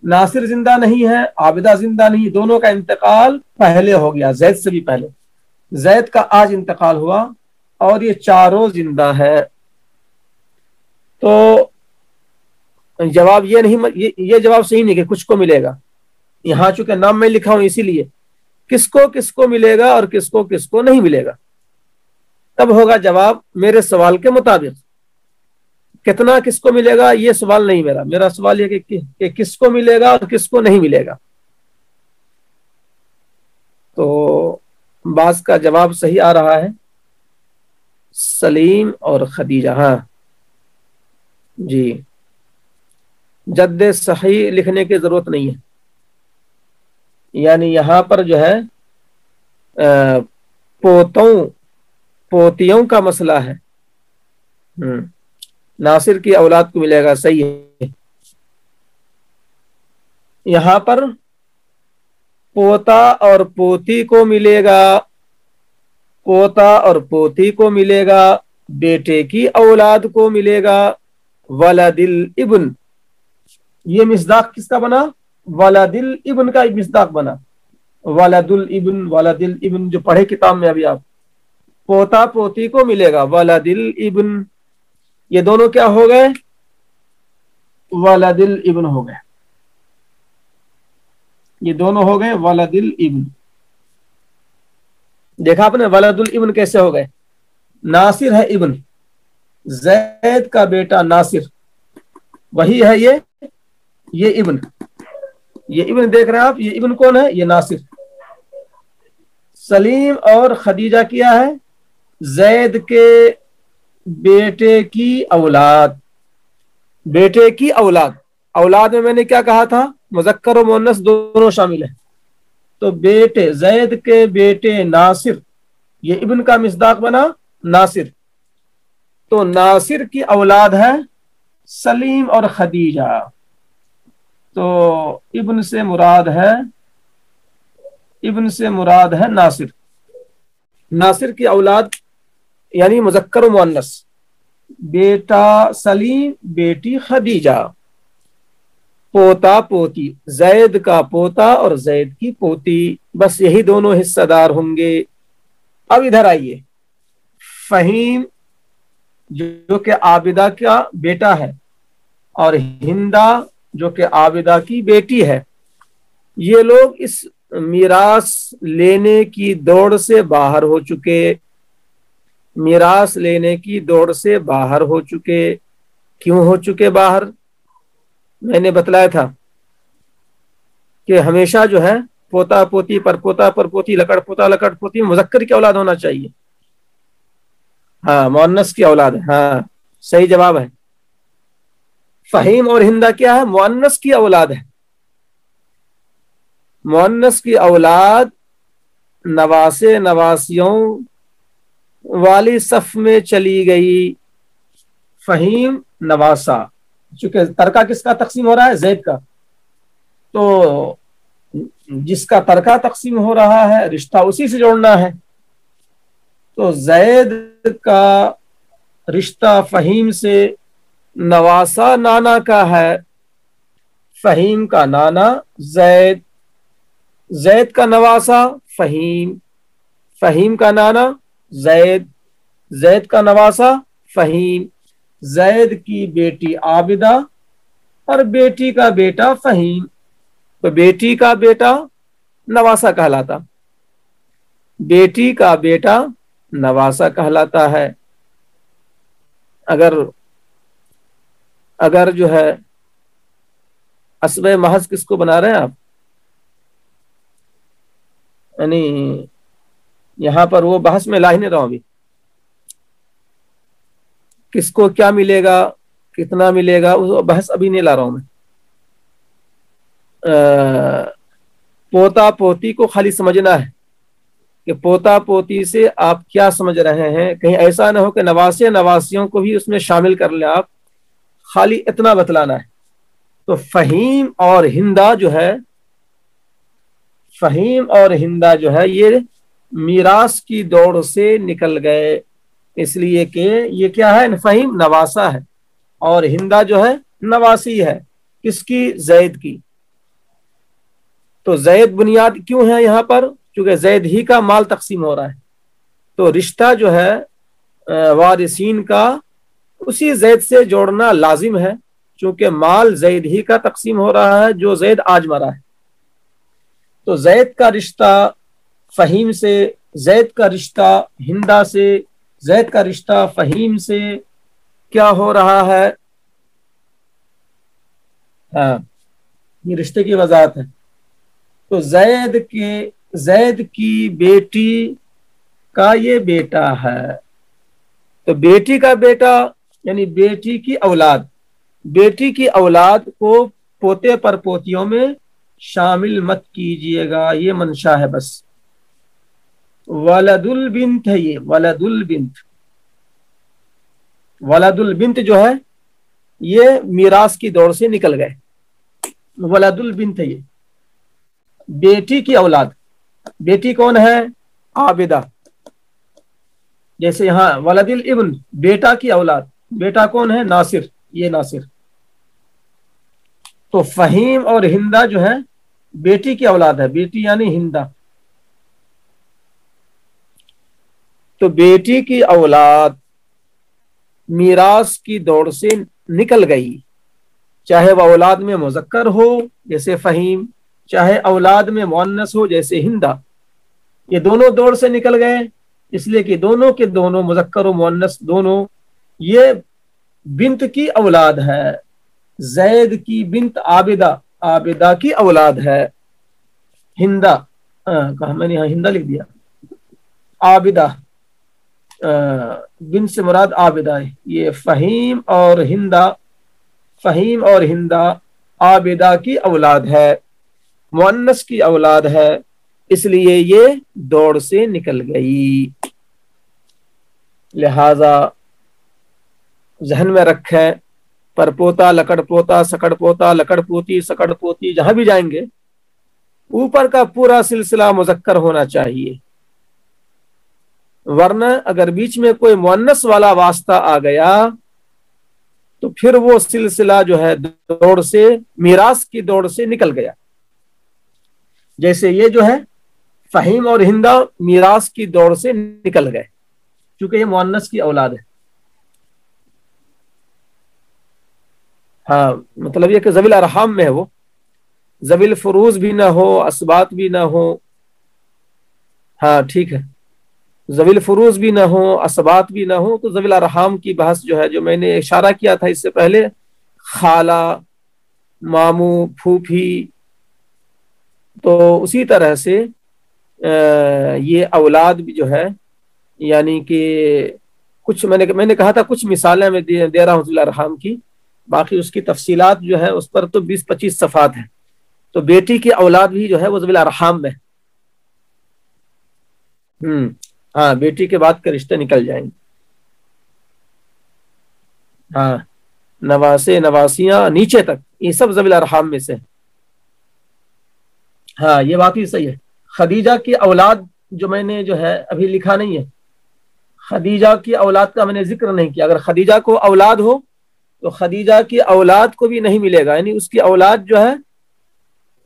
A: नासिर जिंदा नहीं है, आबिदा जिंदा नहीं, दोनों का इंतकाल पहले हो गया, ज़ैद से भी पहले। ज़ैद का आज इंतकाल हुआ और ये चारों जिंदा है। तो जवाब ये नहीं, ये जवाब सही नहीं कि कुछ को मिलेगा। यहां चूंकि नाम में लिखा हूं इसीलिए किसको किसको मिलेगा और किसको किसको नहीं मिलेगा, तब होगा जवाब मेरे सवाल के मुताबिक। कितना किसको मिलेगा ये सवाल नहीं मेरा सवाल ये कि किसको मिलेगा और किसको नहीं मिलेगा। तो बाज का जवाब सही आ रहा है, सलीम और खदीजा। हाँ जी, जद्दे सही लिखने की जरूरत नहीं है, यानी यहां पर जो है पोतियों का मसला है। नासिर की औलाद को मिलेगा, सही है। यहां पर पोता और पोती को मिलेगा, पोता और पोती को मिलेगा, बेटे की औलाद को मिलेगा, वलदिल इब्न। ये मिसदाक किसका बना? वलदिल इब्न का मिसदाक बना। वलदुल इब्न, वलदिल इब्न जो पढ़े किताब में अभी आप, पोता पोती को मिलेगा वलदिल इब्न। ये दोनों क्या हो गए? वलदिल इब्न हो गए। ये दोनों हो गए वलदिल इब्न। देखा आपने वलदुल इब्न कैसे हो गए? नासिर है इब्न, ज़ैद का बेटा नासिर, वही है ये इब्न। ये इब्न देख रहे हैं आप, ये इब्न कौन है? ये नासिर। सलीम और खदीजा किया है ज़ैद के बेटे की औलाद, बेटे की औलाद। औलाद में मैंने क्या कहा था, मुज़क्कर और मुअन्नस दोनों शामिल है। तो बेटे, जैद के बेटे नासिर, ये इब्न का मिस्दाक बना नासिर, तो नासिर की औलाद है सलीम और खदीजा। तो इब्न से मुराद है, इब्न से मुराद है नासिर। नासिर की औलाद यानी मुज़क्कर और मुअन्नस, बेटा सलीम, बेटी खदीजा, पोता पोती, जैद का पोता और जैद की पोती, बस यही दोनों हिस्सेदार होंगे। अब इधर आइए, फहीम जो कि आबिदा का बेटा है और हिंदा जो कि आबिदा की बेटी है, ये लोग इस मीरास लेने की दौड़ से बाहर हो चुके, मीरास लेने की दौड़ से बाहर हो चुके। क्यों हो चुके बाहर? मैंने बतलाया था कि हमेशा जो है पोता पोती, परपोता परपोती, लकड़ पोता लकड़ पोती मुज़क्कर की औलाद होना चाहिए। हाँ, मुअन्नस की औलाद है। हाँ, सही जवाब है। फहीम और हिंदा क्या है? मुअन्नस की औलाद है। मुअन्नस की औलाद नवासे नवासियों वाली सफ में चली गई। फहीम नवासा, चूंकि तरका किसका तकसीम हो रहा है? जैद का। तो जिसका तरका तकसीम हो रहा है, रिश्ता उसी से जोड़ना है। तो जैद का रिश्ता फहीम से नवासा नाना का है। फहीम का नाना जैद, जैद का नवासा फहीम, फहीम का नाना जैद, जैद का नवासा फहीम, जैद की बेटी आबिदा और बेटी का बेटा फहीम। तो बेटी का बेटा नवासा कहलाता, बेटी का बेटा नवासा कहलाता है। अगर जो है अस्बे महज किसको बना रहे हैं आप? यानी यहां पर वो बहस में ला ही नहीं रहा हूं अभी, किसको क्या मिलेगा, कितना मिलेगा, वो बहस अभी नहीं ला रहा हूं मैं। पोता पोती को खाली समझना है कि पोता पोती से आप क्या समझ रहे हैं, कहीं ऐसा ना हो कि नवासे नवासियों को भी उसमें शामिल कर ले आप, खाली इतना बतलाना है। तो फहीम और हिंदा जो है, फहीम और हिंदा जो है ये मीरास की दौड़ से निकल गए, इसलिए कि ये क्या है? फहीम नवासा है और हिंदा जो है नवासी है। किसकी? जैद की। तो जैद बुनियाद क्यों है यहाँ पर? क्योंकि जैद ही का माल तकसीम हो रहा है, तो रिश्ता जो है वारिसीन का उसी जैद से जोड़ना लाजिम है, क्योंकि माल जैद ही का तकसीम हो रहा है जो जैद आज मरा है। तो जैद का रिश्ता फहीम से, जैद का रिश्ता हिंदा से, जैद का रिश्ता फहीम से क्या हो रहा है? हाँ, ये रिश्ते की वजाहत है। तो जैद की बेटी का ये बेटा है। तो बेटी का बेटा यानी बेटी की औलाद, बेटी की औलाद को पोते पर पोतियों में शामिल मत कीजिएगा, ये मंशा है बस। वलदुल बिन्त है ये, वलदुल बिन्त, वलदुल बिन्त जो है ये मीरास की दौड़ से निकल गए। वलदुल बिन्त है ये बेटी की औलाद। बेटी कौन है? आबिदा। जैसे यहां वलदिल इब्न, बेटा की औलाद, बेटा कौन है? नासिर, ये नासिर। तो फहीम और हिंदा जो है बेटी की औलाद है, बेटी यानी हिंदा। तो बेटी की औलाद मीरास की दौड़ से निकल गई, चाहे वह औलाद में मुज़क्कर हो जैसे फहीम, चाहे औलाद में मुअन्नस हो जैसे हिंदा। ये दोनों दौड़ से निकल गए, इसलिए कि दोनों के दोनों मुज़क्कर और मुअन्नस दोनों ये बिन्त की औलाद है। जैद की बिन्त आबिदा, आबिदा की औलाद है। हिंदा, कहा मैंने? यहाँ हिंदा लिख दिया। आबिदा, बिन्त से मुराद आबिदा है। ये फहीम और हिंदा, फहीम और हिंदा आबिदा की औलाद है, मुअन्नस की औलाद है, इसलिए ये दौड़ से निकल गई। लिहाजा जहन में रखें, परपोता, लकड़पोता, सकड़पोता, लकड़पोती, सकड़पोती, जहां भी जाएंगे ऊपर का पूरा सिलसिला मुजक्कर होना चाहिए, वरना अगर बीच में कोई मुअन्नस वाला वास्ता आ गया तो फिर वो सिलसिला जो है दौड़ से, मीरास की दौड़ से निकल गया। जैसे ये जो है फहीम और हिंदा मीरास की दौड़ से निकल गए, क्योंकि ये मुअन्नस की औलाद है। हाँ, मतलब ये कि ज़विल अरहाम में है, वो ज़विल फुरूज भी ना हो, असबात भी ना हो। हाँ ठीक है, ज़विल फुरूज भी ना हो, असबात भी ना हो, तो ज़विल अरहाम की बहस जो है, जो मैंने इशारा किया था इससे पहले, खाला, मामू, फूफी, तो उसी तरह से ये औलाद भी जो है, यानी कि कुछ मैंने कहा था कुछ मिसालें मैं दे रहा हूँ ज़विल अरहाम की, बाकी उसकी तफसीलात जो है उस पर तो 20-25 सफ़ात है। तो बेटी की औलाद भी जो है वो ज़विल अरहाम में। हाँ, बेटी के बाद के रिश्ते निकल जाएंगे। हाँ, नवासे, नवासियां, नीचे तक ये सब ज़विल अरहाम में से। हाँ, ये बात ही सही है। खदीजा की औलाद जो मैंने जो है अभी लिखा नहीं है, खदीजा की औलाद का मैंने जिक्र नहीं किया। अगर खदीजा को औलाद हो तो खदीजा की औलाद को भी नहीं मिलेगा, यानी उसकी औलाद जो है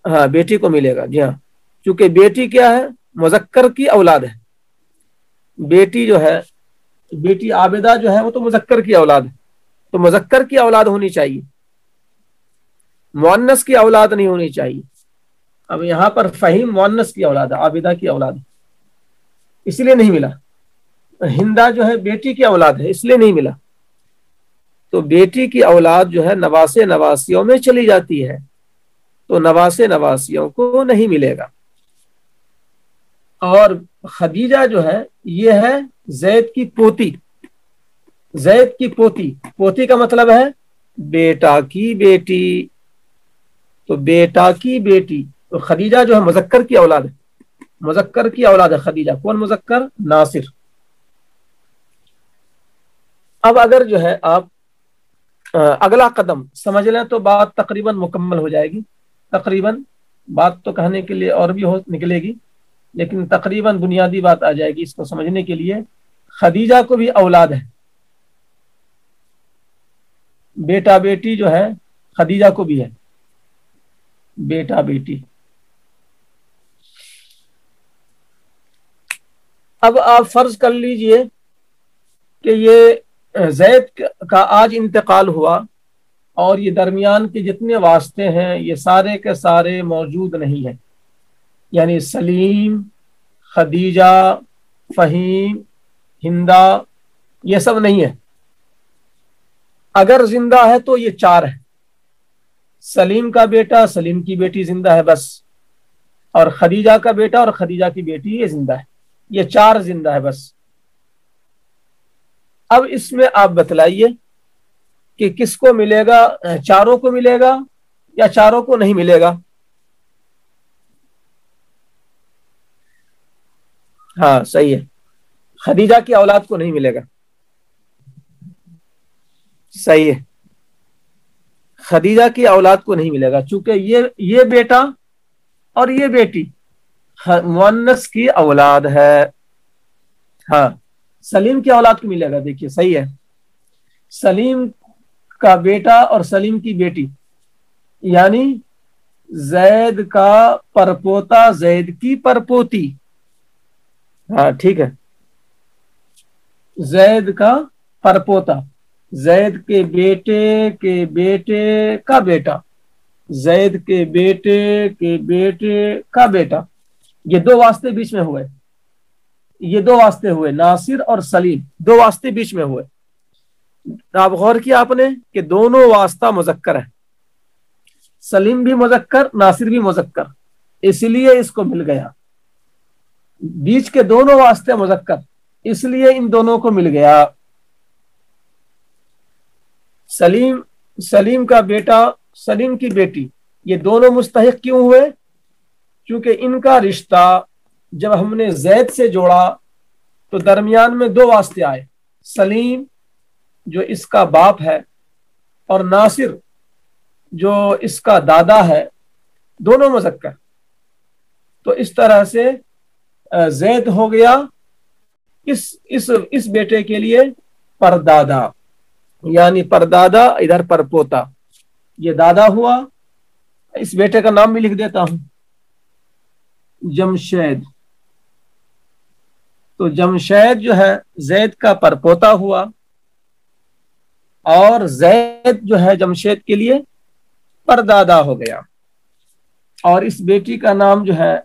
A: हाँ बेटी को मिलेगा। जी हाँ, क्योंकि बेटी क्या है, मुजक्कर की औलाद है। बेटी जो है, बेटी आबिदा जो है वो तो मुजक्कर की औलाद है, तो मुजक्कर की औलाद होनी चाहिए, मुअन्नस की औलाद नहीं होनी चाहिए। अब यहाँ पर फहीम मुअन्नस की औलाद है, आबिदा की औलाद है, इसलिए नहीं मिला। हिंदा जो है बेटी की औलाद है, इसलिए नहीं मिला। तो बेटी की औलाद जो है नवासे नवासियों में चली जाती है, तो नवासे नवासियों को नहीं मिलेगा। और खदीजा जो है ये है जैद की पोती। जैद की पोती, पोती का मतलब है बेटा की बेटी, तो बेटा की बेटी। तो खदीजा जो है मुजक्कर की औलाद है, मुजक्कर की औलाद है खदीजा। कौन मुजक्कर? नासिर। अब अगर जो है आप अगला कदम समझ लें तो बात तकरीबन मुकम्मल हो जाएगी। तकरीबन, बात तो कहने के लिए और भी हो निकलेगी, लेकिन तकरीबन बुनियादी बात आ जाएगी इसको समझने के लिए। खदीजा को भी औलाद है, बेटा बेटी जो है खदीजा को भी है, बेटा बेटी। अब आप फर्ज कर लीजिए कि ये जैद का आज इंतकाल हुआ और ये दरमियान के जितने वास्ते हैं ये सारे के सारे मौजूद नहीं है, यानी सलीम, खदीजा, फहीम, हिंदा, ये सब नहीं है। अगर जिंदा है तो ये चार है, सलीम का बेटा, सलीम की बेटी जिंदा है बस, और खदीजा का बेटा और खदीजा की बेटी ये जिंदा है, ये चार जिंदा है बस। अब इसमें आप बतलाइए कि किसको मिलेगा, चारों को मिलेगा या चारों को नहीं मिलेगा? हाँ सही है, खदीजा की औलाद को नहीं मिलेगा, सही है, खदीजा की औलाद को नहीं मिलेगा, चूंकि ये बेटा और ये बेटी मुअन्नस की औलाद है। हाँ, सलीम की औलाद को मिलेगा। देखिए सही है, सलीम का बेटा और सलीम की बेटी, यानी जैद का परपोता, जैद की परपोती। हाँ ठीक है, जैद का परपोता, जैद के बेटे का बेटा, जैद के बेटे का बेटा। ये दो वास्ते बीच में हुए, ये दो वास्ते हुए, नासिर और सलीम, दो वास्ते बीच में हुए। आप गौर किया आपने कि दोनों वास्ता मुजक्कर है, सलीम भी मुजक्कर, नासिर भी मुजक्कर, इसलिए इसको मिल गया। बीच के दोनों वास्ते मुजक्कर, इसलिए इन दोनों को मिल गया। सलीम का बेटा सलीम की बेटी, ये दोनों मुस्तहिक क्यों हुए? क्योंकि इनका रिश्ता जब हमने जैद से जोड़ा तो दरमियान में दो वास्ते आए, सलीम जो इसका बाप है और नासिर जो इसका दादा है, दोनों मुज़क्कर। तो इस तरह से जैद हो गया इस बेटे के लिए परदादा, यानी परदादा इधर परपोता, ये दादा हुआ। इस बेटे का नाम भी लिख देता हूं, जमशेद। तो जमशेद जो है जैद का परपोता हुआ और जैद जो है जमशेद के लिए परदादा हो गया। और इस बेटी का नाम जो है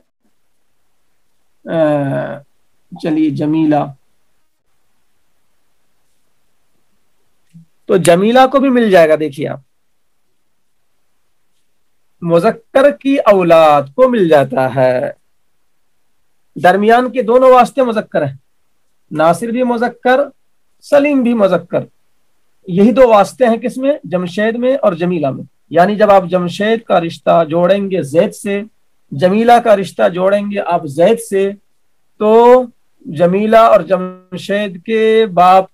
A: चलिए जमीला, तो जमीला को भी मिल जाएगा। देखिए आप, मुज़क्कर की औलाद को मिल जाता है। दरमियान के दोनों वास्ते मुज़क्कर हैं, नासिर भी मुज़क्कर, सलीम भी मुज़क्कर। यही दो वास्ते हैं किसमें? जमशेद में और जमीला में। यानी जब आप जमशेद का रिश्ता जोड़ेंगे जैद से, जमीला का रिश्ता जोड़ेंगे आप जैद से, तो जमीला और जमशेद के बाप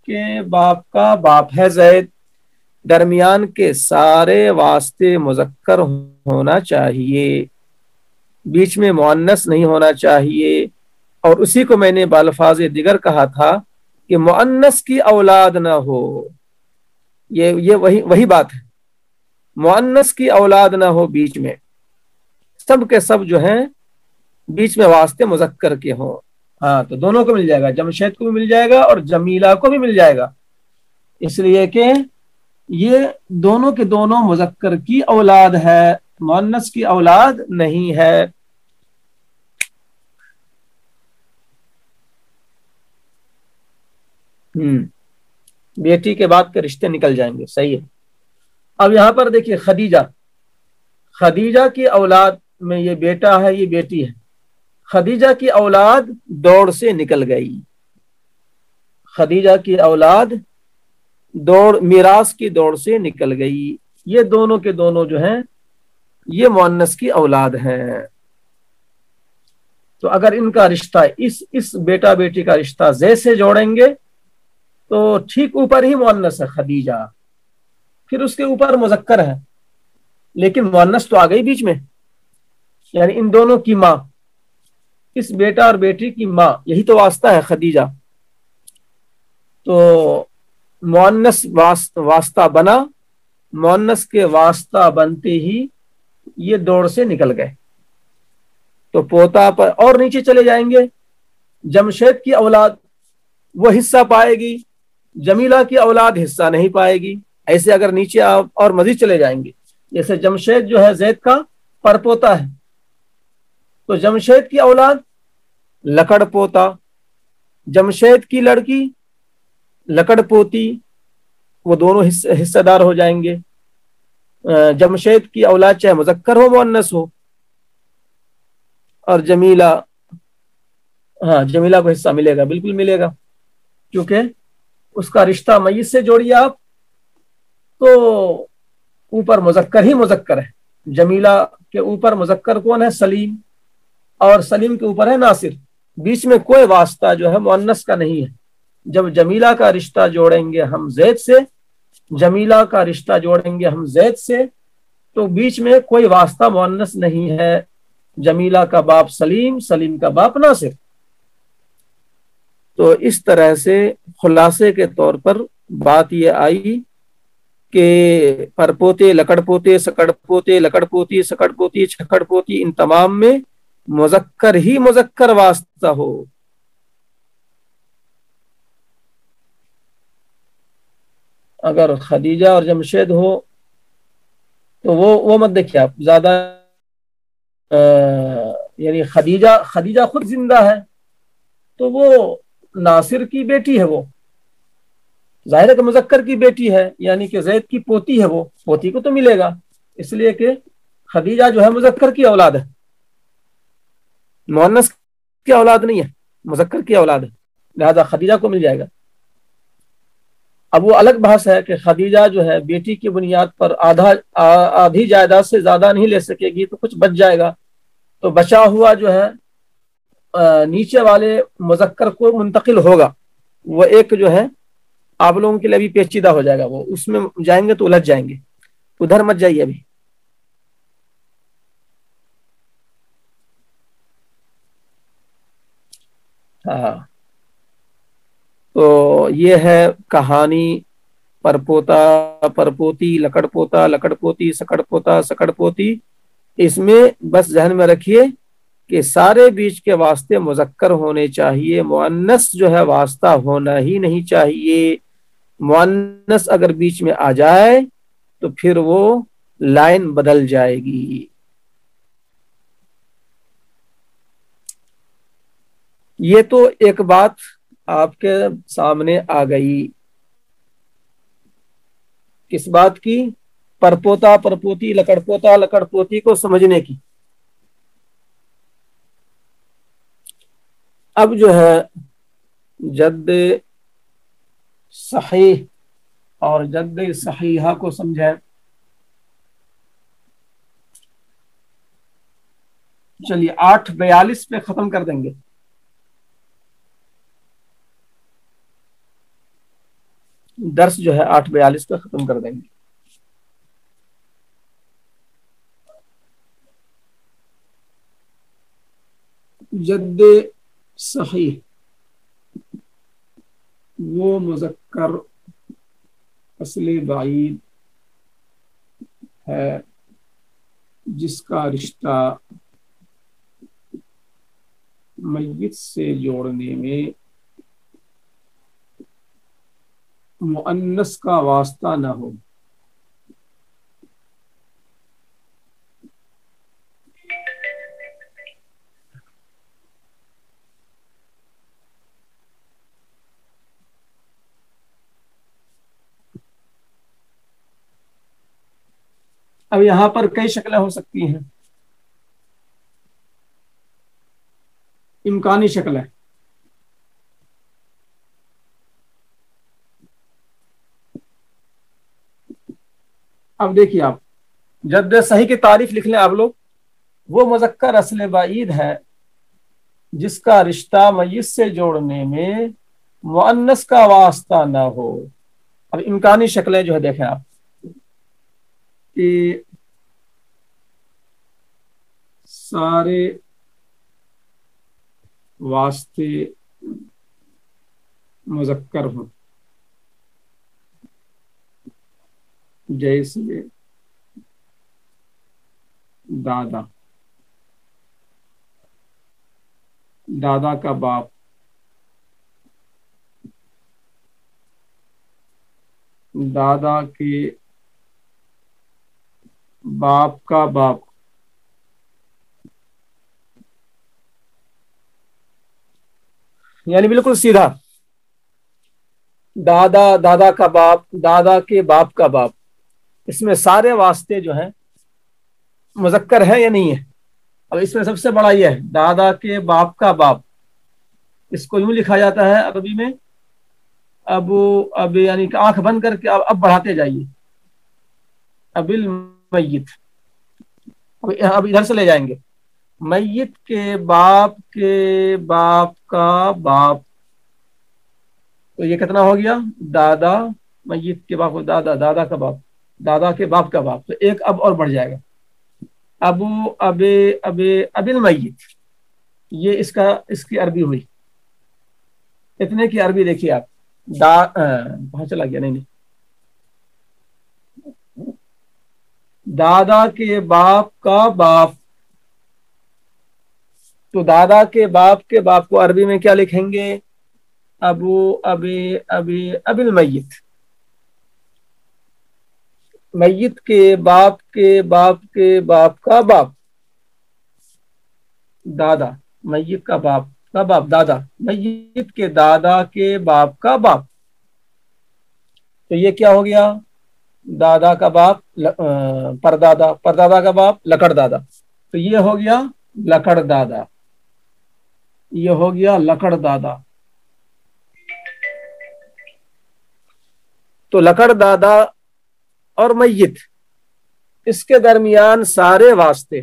A: का बाप है जैद। दरमियान के सारे वास्ते मुज़क्कर होना चाहिए, बीच में मुअन्नस नहीं होना चाहिए। और उसी को मैंने बालफाज दिगर कहा था कि मुअन्नस की औलाद ना हो। ये वही बात है, मुअन्नस की औलाद ना हो बीच में, सब के सब जो हैं बीच में वास्ते मुज़क्कर के हों। हाँ, तो दोनों को मिल जाएगा, जमशेद को भी मिल जाएगा और जमीला को भी मिल जाएगा, इसलिए कि ये दोनों के दोनों मुज़क्कर की औलाद है, मुअन्नस की औलाद नहीं है। बेटी के बाद के रिश्ते निकल जाएंगे, सही है। अब यहां पर देखिए खदीजा की औलाद में ये बेटा है, ये बेटी है। खदीजा की औलाद दौड़ से निकल गई, खदीजा की औलाद मीरास की दौड़ से निकल गई। ये दोनों के दोनों जो हैं ये मुअन्नस की औलाद हैं। तो अगर इनका रिश्ता इस बेटा बेटी का रिश्ता जै से जोड़ेंगे तो ठीक ऊपर ही मुअन्नस है खदीजा, फिर उसके ऊपर मुज़क्कर है, लेकिन मुअन्नस तो आ गई बीच में, यानी इन दोनों की माँ, इस बेटा और बेटी की माँ, यही तो वास्ता है खदीजा। तो मुअन्नस वास्ता बना, मुअन्नस के वास्ता बनते ही ये दौड़ से निकल गए। तो पोता पर और नीचे चले जाएंगे, जमशेद की औलाद वो हिस्सा पाएगी, जमीला की औलाद हिस्सा नहीं पाएगी। ऐसे अगर नीचे आप और मजीद चले जाएंगे, जैसे जमशेद जो है जैद का परपोता है, तो जमशेद की औलाद लकड़ पोता, जमशेद की लड़की लकड़ पोती, वो दोनों हिस्सेदार हो जाएंगे। जमशेद की औलाद चाहे मुज़क्कर हो मुअन्नस हो, और जमीला, हाँ जमीला को हिस्सा मिलेगा, बिल्कुल मिलेगा, क्योंकि उसका रिश्ता मय्यत से जोड़िए आप तो ऊपर मुज़क्कर ही मुज़क्कर है। जमीला के ऊपर मुज़क्कर कौन है? सलीम, और सलीम के ऊपर है नासिर, बीच में कोई वास्ता जो है मुअन्नस का नहीं है। जब जमीला का रिश्ता जोड़ेंगे हम जैद से, जमीला का रिश्ता जोड़ेंगे हम जैद से, तो बीच में कोई वास्ता मुअन्नस नहीं है। जमीला का बाप सलीम, सलीम का बाप नासिर। तो इस तरह से खुलासे के तौर पर बात यह आई कि परपोते, लकड़पोते, सकड़पोते, लकड़पोती, सकड़पोती, छकड़पोती, इन तमाम में मुज़क्कर ही मुज़क्कर वास्ता हो। अगर खदीजा और जमशेद हो तो वो मत देखिए आप ज्यादा, यानी खदीजा खुद जिंदा है तो वो नासिर की बेटी है, वो जाहिर है कि मुज़क्कर की बेटी है, यानी कि जैद की पोती है, वो पोती को तो मिलेगा, इसलिए कि खदीजा जो है मुज़क्कर की औलाद है, मुअन्नस की औलाद नहीं है, मुज़क्कर की औलाद है, लिहाजा खदीजा को मिल जाएगा। اب وہ الگ بحث ہے کہ خدیجہ جو ہے بیٹی کی بنیاد پر آدھی جائیداد سے زیادہ نہیں لے سکے گی، تو کچھ بچ جائے گا، تو بچا ہوا جو ہے نیچے والے مذکر کو منتقل ہوگا. وہ ایک جو ہے آپ لوگوں کے لیے بھی پیچیدہ ہو جائے گا، وہ اس میں جائیں گے تو الجھ جائیں گے، ادھر مت جائیے ابھی. ہاں، تو یہ ہے کہانی پرپوتا پرپوتی، لکڑ پوتا لکڑ پوتی، سکڑ پوتا سکڑ پوتی. اس میں بس ذہن میں رکھیے کہ سارے بیچ کے واسطے مذکر ہونے چاہیے، مؤنث جو ہے واسطہ ہونا ہی نہیں چاہیے. مؤنث اگر بیچ میں آ جائے تو پھر وہ لائن بدل جائے گی. یہ تو ایک بات آپ کے سامنے آ گئی. کس بات کی؟ پرپوتا پرپوتی لکڑ پوتا لکڑ پوتی کو سمجھنے کی. اب جو ہے جد صحیح اور جد صحیحہ کو سمجھائیں. چلیے 8:42 پہ ختم کر دیں گے. درس جو ہے 8:42 پہ ختم کر دیں گے. جد صحیح وہ مذکر اصل بعید ہے جس کا رشتہ میت سے جوڑنے میں مؤنث کا واسطہ نہ ہو. اب یہاں پر کئی شکلیں ہو سکتی ہیں. امکانی شکلیں، اب دیکھیے آپ جد صحیح کی تعریف لکھ لیں آپ لوگ. وہ مذکر اصل بعید ہے جس کا رشتہ میت سے جوڑنے میں مؤنث کا واسطہ نہ ہو. اب امکانی شکلیں جو ہے دیکھیں آپ کہ سارے واسطے مذکر ہوں، جیسے دادا، دادا کا باپ، دادا کے باپ کا باپ، یعنی بالکل سیدھا دادا، دادا کا باپ، دادا کے باپ کا باپ. اس میں سارے واسطے جو ہیں مذکر ہے یا نہیں ہے؟ اب اس میں سب سے بڑا یہ ہے دادا کے باپ کا باپ. اس کو یوں لکھا جاتا ہے عربی میں اب یعنی کہ آنکھ بند کر کے اب بڑھاتے جائیے. اب المیت، اب ادھر سے لے جائیں گے. میت کے باپ کا باپ، تو یہ کتنا ہو گیا؟ دادا. میت کے باپ دادا، دادا کا باپ، دادا کے باپ کا باپ، تو ایک اب اور بڑھ جائے گا. ابو اب المیت، یہ اس کی عربی ہوئی. اتنے کی عربی دیکھیے آپ. کہاں چلا گیا؟ نہیں دادا کے باپ کا باپ، تو دادا کے باپ کو عربی میں کیا لکھیں گے؟ اب المیت. میت کے باپ کا باپ، دادا. میت کا باپ کا باپ دادا، میت کے دادا کے باپ کا باپ. تو یہ کیا ہو گیا؟ دادا کا باپ پردادا، پردادا کا باپ لکڑ دادا. تو یہ ہو گیا لکڑ دادا، یہ ہو گیا لکڑ دادا. تو لکڑ دادا اور میت اس کے درمیان سارے واسطے،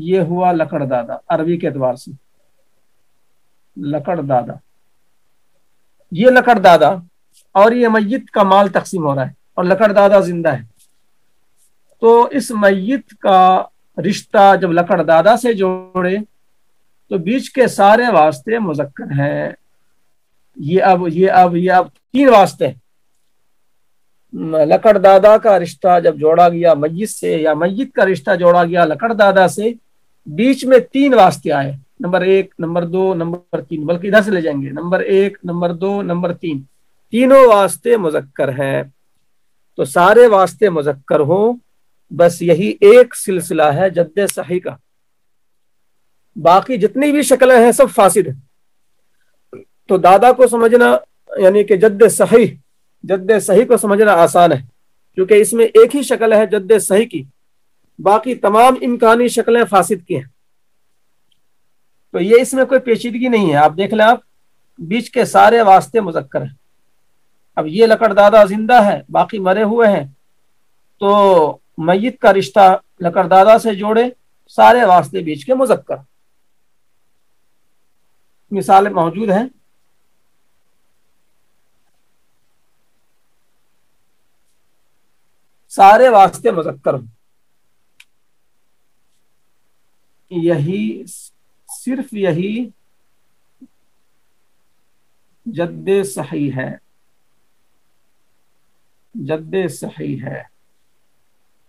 A: یہ ہوا لکڑ دادا عربی کے اعتبار سے، لکڑ دادا، یہ لکڑ دادا اور یہ میت کا مال تقسیم ہو رہا ہے اور لکڑ دادا زندہ ہے، تو اس میت کا رشتہ جب لکڑ دادا سے جوڑے تو بیچ کے سارے واسطے مذکر ہیں۔ یہ اب تین واسطے، لکڑ دادا کا رشتہ جب جوڑا گیا میت سے یا میت کا رشتہ جوڑا گیا لکڑ دادا سے، بیچ میں تین واسطے آئے، نمبر 1، نمبر 2، نمبر 3، بلکہ ادھر سے لے جائیں گے، نمبر 1، نمبر 2، نمبر 3، تینوں واسطے مذکر ہیں۔ تو سارے واسطے مذکر ہوں، بس یہی ایک سلسلہ ہے جد صحیح کا، باقی جتنی بھی شکلیں ہیں سب فاسد ہیں۔ تو دادا کو سمجھنا یعنی کہ جد صحیح کو سمجھنا آسان ہے، کیونکہ اس میں ایک ہی شکل ہے جد صحیح کی، باقی تمام امکانی شکلیں فاسد کی ہیں، تو یہ اس میں کوئی پیچیدگی نہیں ہے۔ آپ دیکھ لیں، آپ بیچ کے سارے واسطے مذکر ہیں۔ اب یہ لکڑ دادا زندہ ہے، باقی مرے ہوئے ہیں، تو میت کا رشتہ لکڑ دادا سے جوڑے، سارے واسطے بیچ کے مذکر۔ مثال موجود ہیں، سارے واسطے مذکر ہوں، یہی صرف یہی جد صحیح ہے، جد صحیح ہے،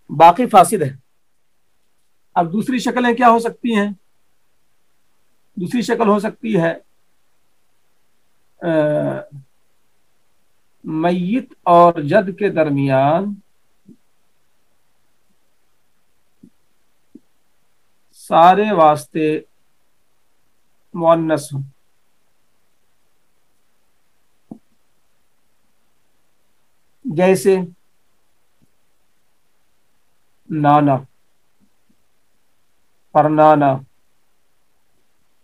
A: باقی فاسد ہے۔ اب دوسری شکلیں کیا ہو سکتی ہیں؟ دوسری شکل ہو سکتی ہے میت اور جد کے درمیان سارے واسطے مؤنث ہوں، جیسے نانا، پرنانا،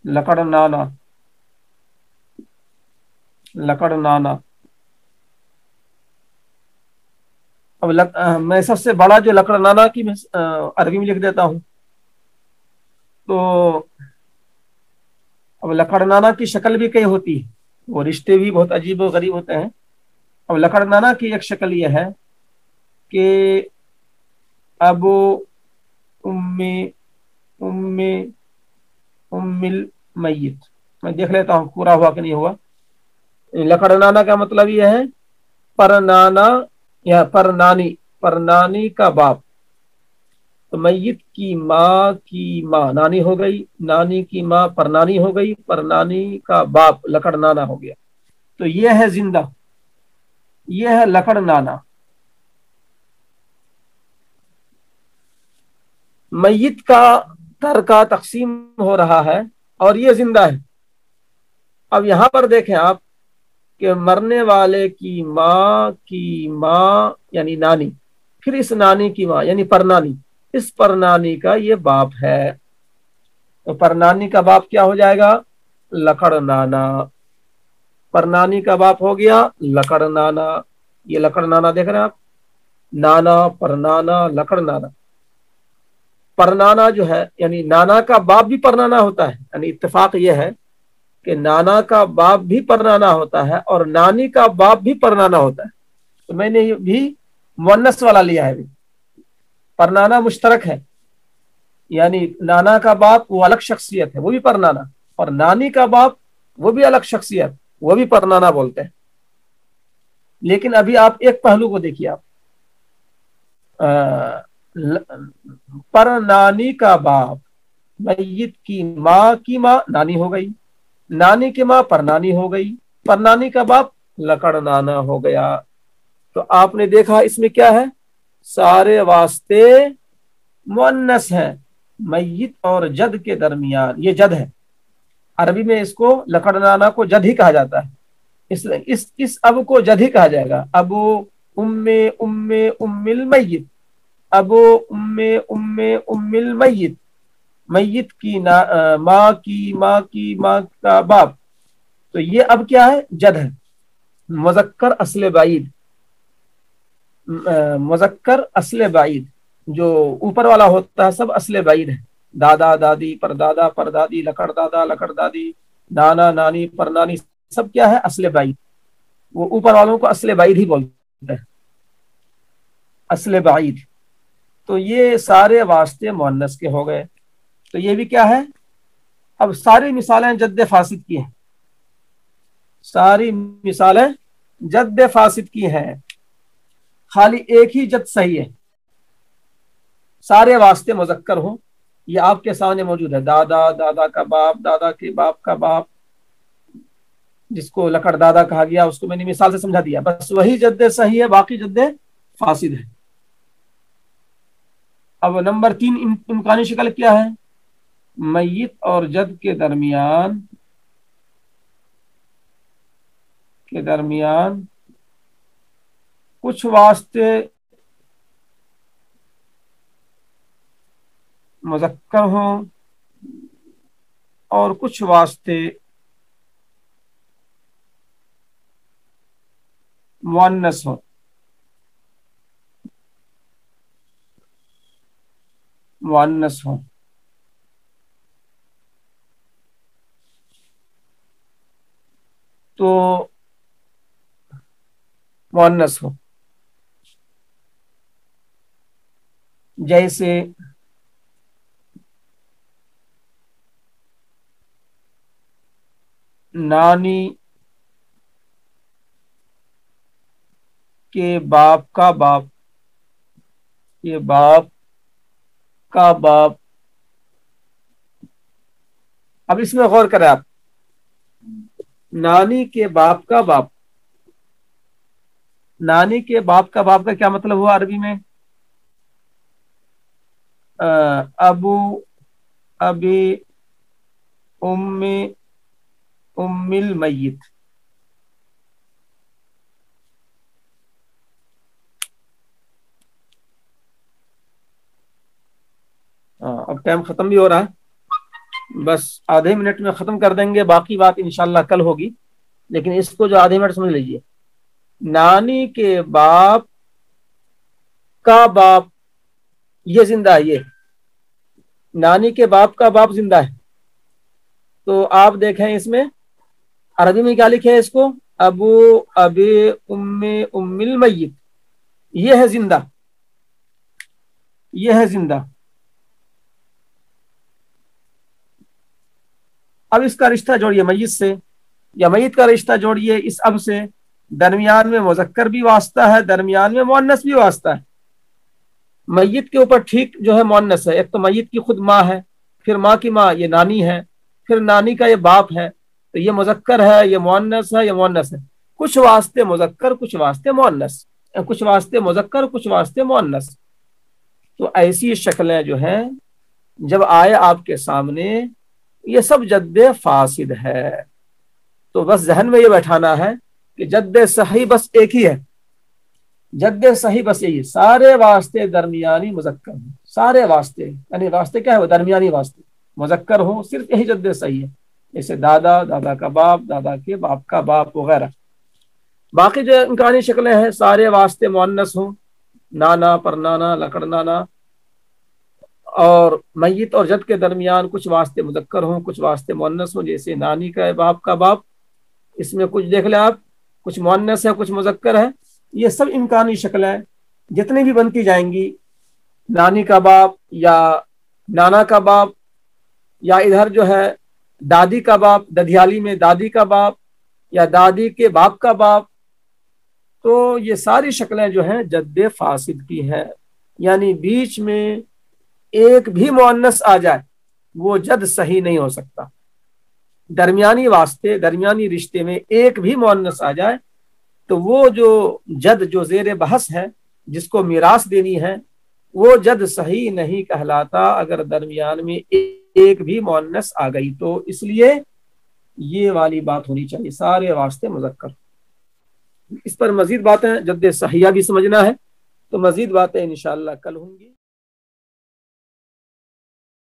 A: لکڑ نانا، لکڑ نانا۔ اب میں سب سے بڑا جو لکڑ نانا کی عربی میں لکھ دیتا ہوں، تو اب لکڑ نانا کی شکل بھی کئی ہوتی ہے، وہ رشتے بھی بہت عجیب و غریب ہوتے ہیں۔ اب لکڑ نانا کی ایک شکل یہ ہے کہ ابو ام المیت، میں دیکھ لیتا ہوں پورا ہوا کہ نہیں ہوا۔ لکڑ نانا کا مطلب یہ ہے پرنانا یا پرنانی کا باپ، تو میت کی ماں نانی ہو گئی، نانی کی ماں پرنانی ہو گئی، پرنانی کا باپ لکڑ نانا ہو گیا، تو یہ ہے زندہ، یہ ہے لکڑ نانا۔ میت کا ترکہ تقسیم ہو رہا ہے اور یہ زندہ ہے۔ اب یہاں پر دیکھیں آپ کہ مرنے والے کی ماں یعنی نانی، پھر اس نانی کی ماں یعنی پرنانی، اس پرنانی کا یہ باپ ہے، تو پرنانی کا باپ کیا ہو جائے گا؟ لکڑ نانا۔ پرنانی کا باپ ہو گیا لکڑ نانا، یہ لکڑ نانا دیکھ رہے ہیں آپ، نانا، پرنانا، لکڑ نانا۔ پرنانا جو ہے یعنی نانا کا باپ بھی پرنانا ہوتا ہے، یعنی اتفاق یہ ہے کہ نانا کا باپ بھی پرنانا ہوتا ہے اور نانی کا باپ بھی پرنانا ہوتا ہے، تو میں نے بھی مؤنث والا لیا ہے، پرنانا مشترک ہے، یعنی نانا کا باپ وہ الگ شخصیت ہے، وہ بھی پرنانا، اور نانی کا باپ وہ بھی الگ شخصیت، وہ بھی پرنانا بولتے ہیں۔ لیکن ابھی آپ ایک پہلو کو دیکھیے، آپ پرنانی کا باپ میت کی ماں نانی ہو گئی، نانی کی ماں پرنانی ہو گئی، پرنانی کا باپ لکڑ نانا ہو گیا، تو آپ نے دیکھا اس میں کیا ہے؟ سارے واسطے مؤنث ہیں، میت اور جد کے درمیان، یہ جد ہے، عربی میں اس کو لکڑ نانا کو جد ہی کہا جاتا ہے، اس اب کو جد ہی کہا جائے گا، ابو ام المیت، ابو ام المیت، میت کی ماں کا باپ، تو یہ اب کیا ہے؟ جد ہے۔ मुज़क्कर असले बाइद, मुज़क्कर असले बाइद जो ऊपर वाला होता है सब असले बाइद है। दादा दादी परदादा परदादी लकड़ दादा लकड़ दादी नाना नानी परनानी सब क्या है असले बाइद। वो ऊपर वालों को असले बाइद ही बोलते हैं, असले बाइद। तो ये सारे वास्ते मुअन्नस के हो गए। तो ये भी क्या है, अब सारी मिसालें जद्द फासिद की हैं, सारी मिसालें जद्द फासिद की हैं, खाली एक ही जद सही है, सारे वास्ते मुज़क्कर हो। ये आपके सामने मौजूद है, दादा दादा का बाप दादा के बाप का बाप, जिसको लकड़ दादा कहा गया उसको मैंने मिसाल से समझा दिया, बस वही जद्द सही है, बाकी जद्द फासिद है। अब नंबर 3 इम्कानी शक्ल क्या है, मय्यत और जद के दरमियान कुछ वास्ते मुज़क्कर हों और कुछ वास्ते मुअन्नस हों। मुअन्नस हों तो मुअन्नस हो, जैसे नानी के बाप का बाप, ये बाप का बाप। अब इसमें गौर करें आप, नानी के बाप का बाप, नानी के बाप का बाप का क्या मतलब हुआ अरबी में, अबू अबी उम्मी उम्मिल मय्यित। अब टाइम खत्म भी हो रहा है, बस आधे मिनट में खत्म कर देंगे, बाकी बात इंशाल्लाह कल होगी, लेकिन इसको जो आधे मिनट समझ लीजिए। नानी के बाप का बाप ये जिंदा है, ये नानी के बाप का बाप जिंदा है। तो आप देखें इसमें अरबी में क्या लिखे है, इसको अबू अबी उम्मी उम्मिल मय्यित, ये है जिंदा, ये है जिंदा। अब इसका रिश्ता जोड़िए मय्यित से, या मय्यित का रिश्ता जोड़िए इस अब से, दरमियान में मुज़क्कर भी वास्ता है, दरमियान में मुअन्नस भी वास्ता है। मय्यित के ऊपर ठीक जो है मुअन्नस है, एक तो मय्यित की खुद माँ है, फिर माँ की माँ ये नानी है, फिर नानी का ये बाप है, तो ये मुज़क्कर है, ये मुअन्नस है, ये मुअन्नस है। कुछ वास्ते मुज़क्कर कुछ वास्ते मुअन्नस, कुछ वास्ते मुज़क्कर कुछ वास्ते मुअन्नस। तो ऐसी शक्लें जो हैं जब आए आपके सामने, ये सब जद्द फासिद है। तो बस जहन में ये बैठाना है कि जद्द सही बस एक ही है, जद्द सही बस यही, सारे वास्ते दरमियानी मुज़क्कर हो, सारे वास्ते, यानी वास्ते क्या है वो दरमियानी वास्ते मुज़क्कर हो, सिर्फ यही जद्द सही है। जैसे दादा दादा का बाप दादा के बाप का बाप वगैरह। बाकी जो इम्कानी शक्लें हैं सारे वास्ते मुअन्नस हो, नाना परनाना लकड़ नाना। और मय्यत और जद के दरमियान कुछ वास्ते मुज़क्कर हों कुछ वास्ते मुअन्नस हों, जैसे नानी का बाप का बाप, इसमें कुछ देख ले आप, कुछ मुअन्नस है कुछ मुज़क्कर है। ये सब इम्कानी शक्लें जितनी भी बनती जाएंगी, नानी का बाप या नाना का बाप, या इधर जो है दादी का बाप, दधियाली में दादी का बाप या दादी के बाप का बाप, तो ये सारी शक्लें जो हैं जद्द फासिद की हैं। यानी बीच में एक भी मुअन्नस आ जाए वो जद सही नहीं हो सकता। दरमियानी वास्ते दरमियानी रिश्ते में एक भी मुअन्नस आ जाए तो वो जो जद जो जेर बहस है जिसको मीरास देनी है वो जद सही नहीं कहलाता अगर दरमियान में एक भी मुअन्नस आ गई तो। इसलिए ये वाली बात होनी चाहिए, सारे वास्ते मुज़क्कर। इस पर मजीद बातें जद्द सहिया भी समझना है तो मजीद बातें इंशाअल्लाह कल होंगी।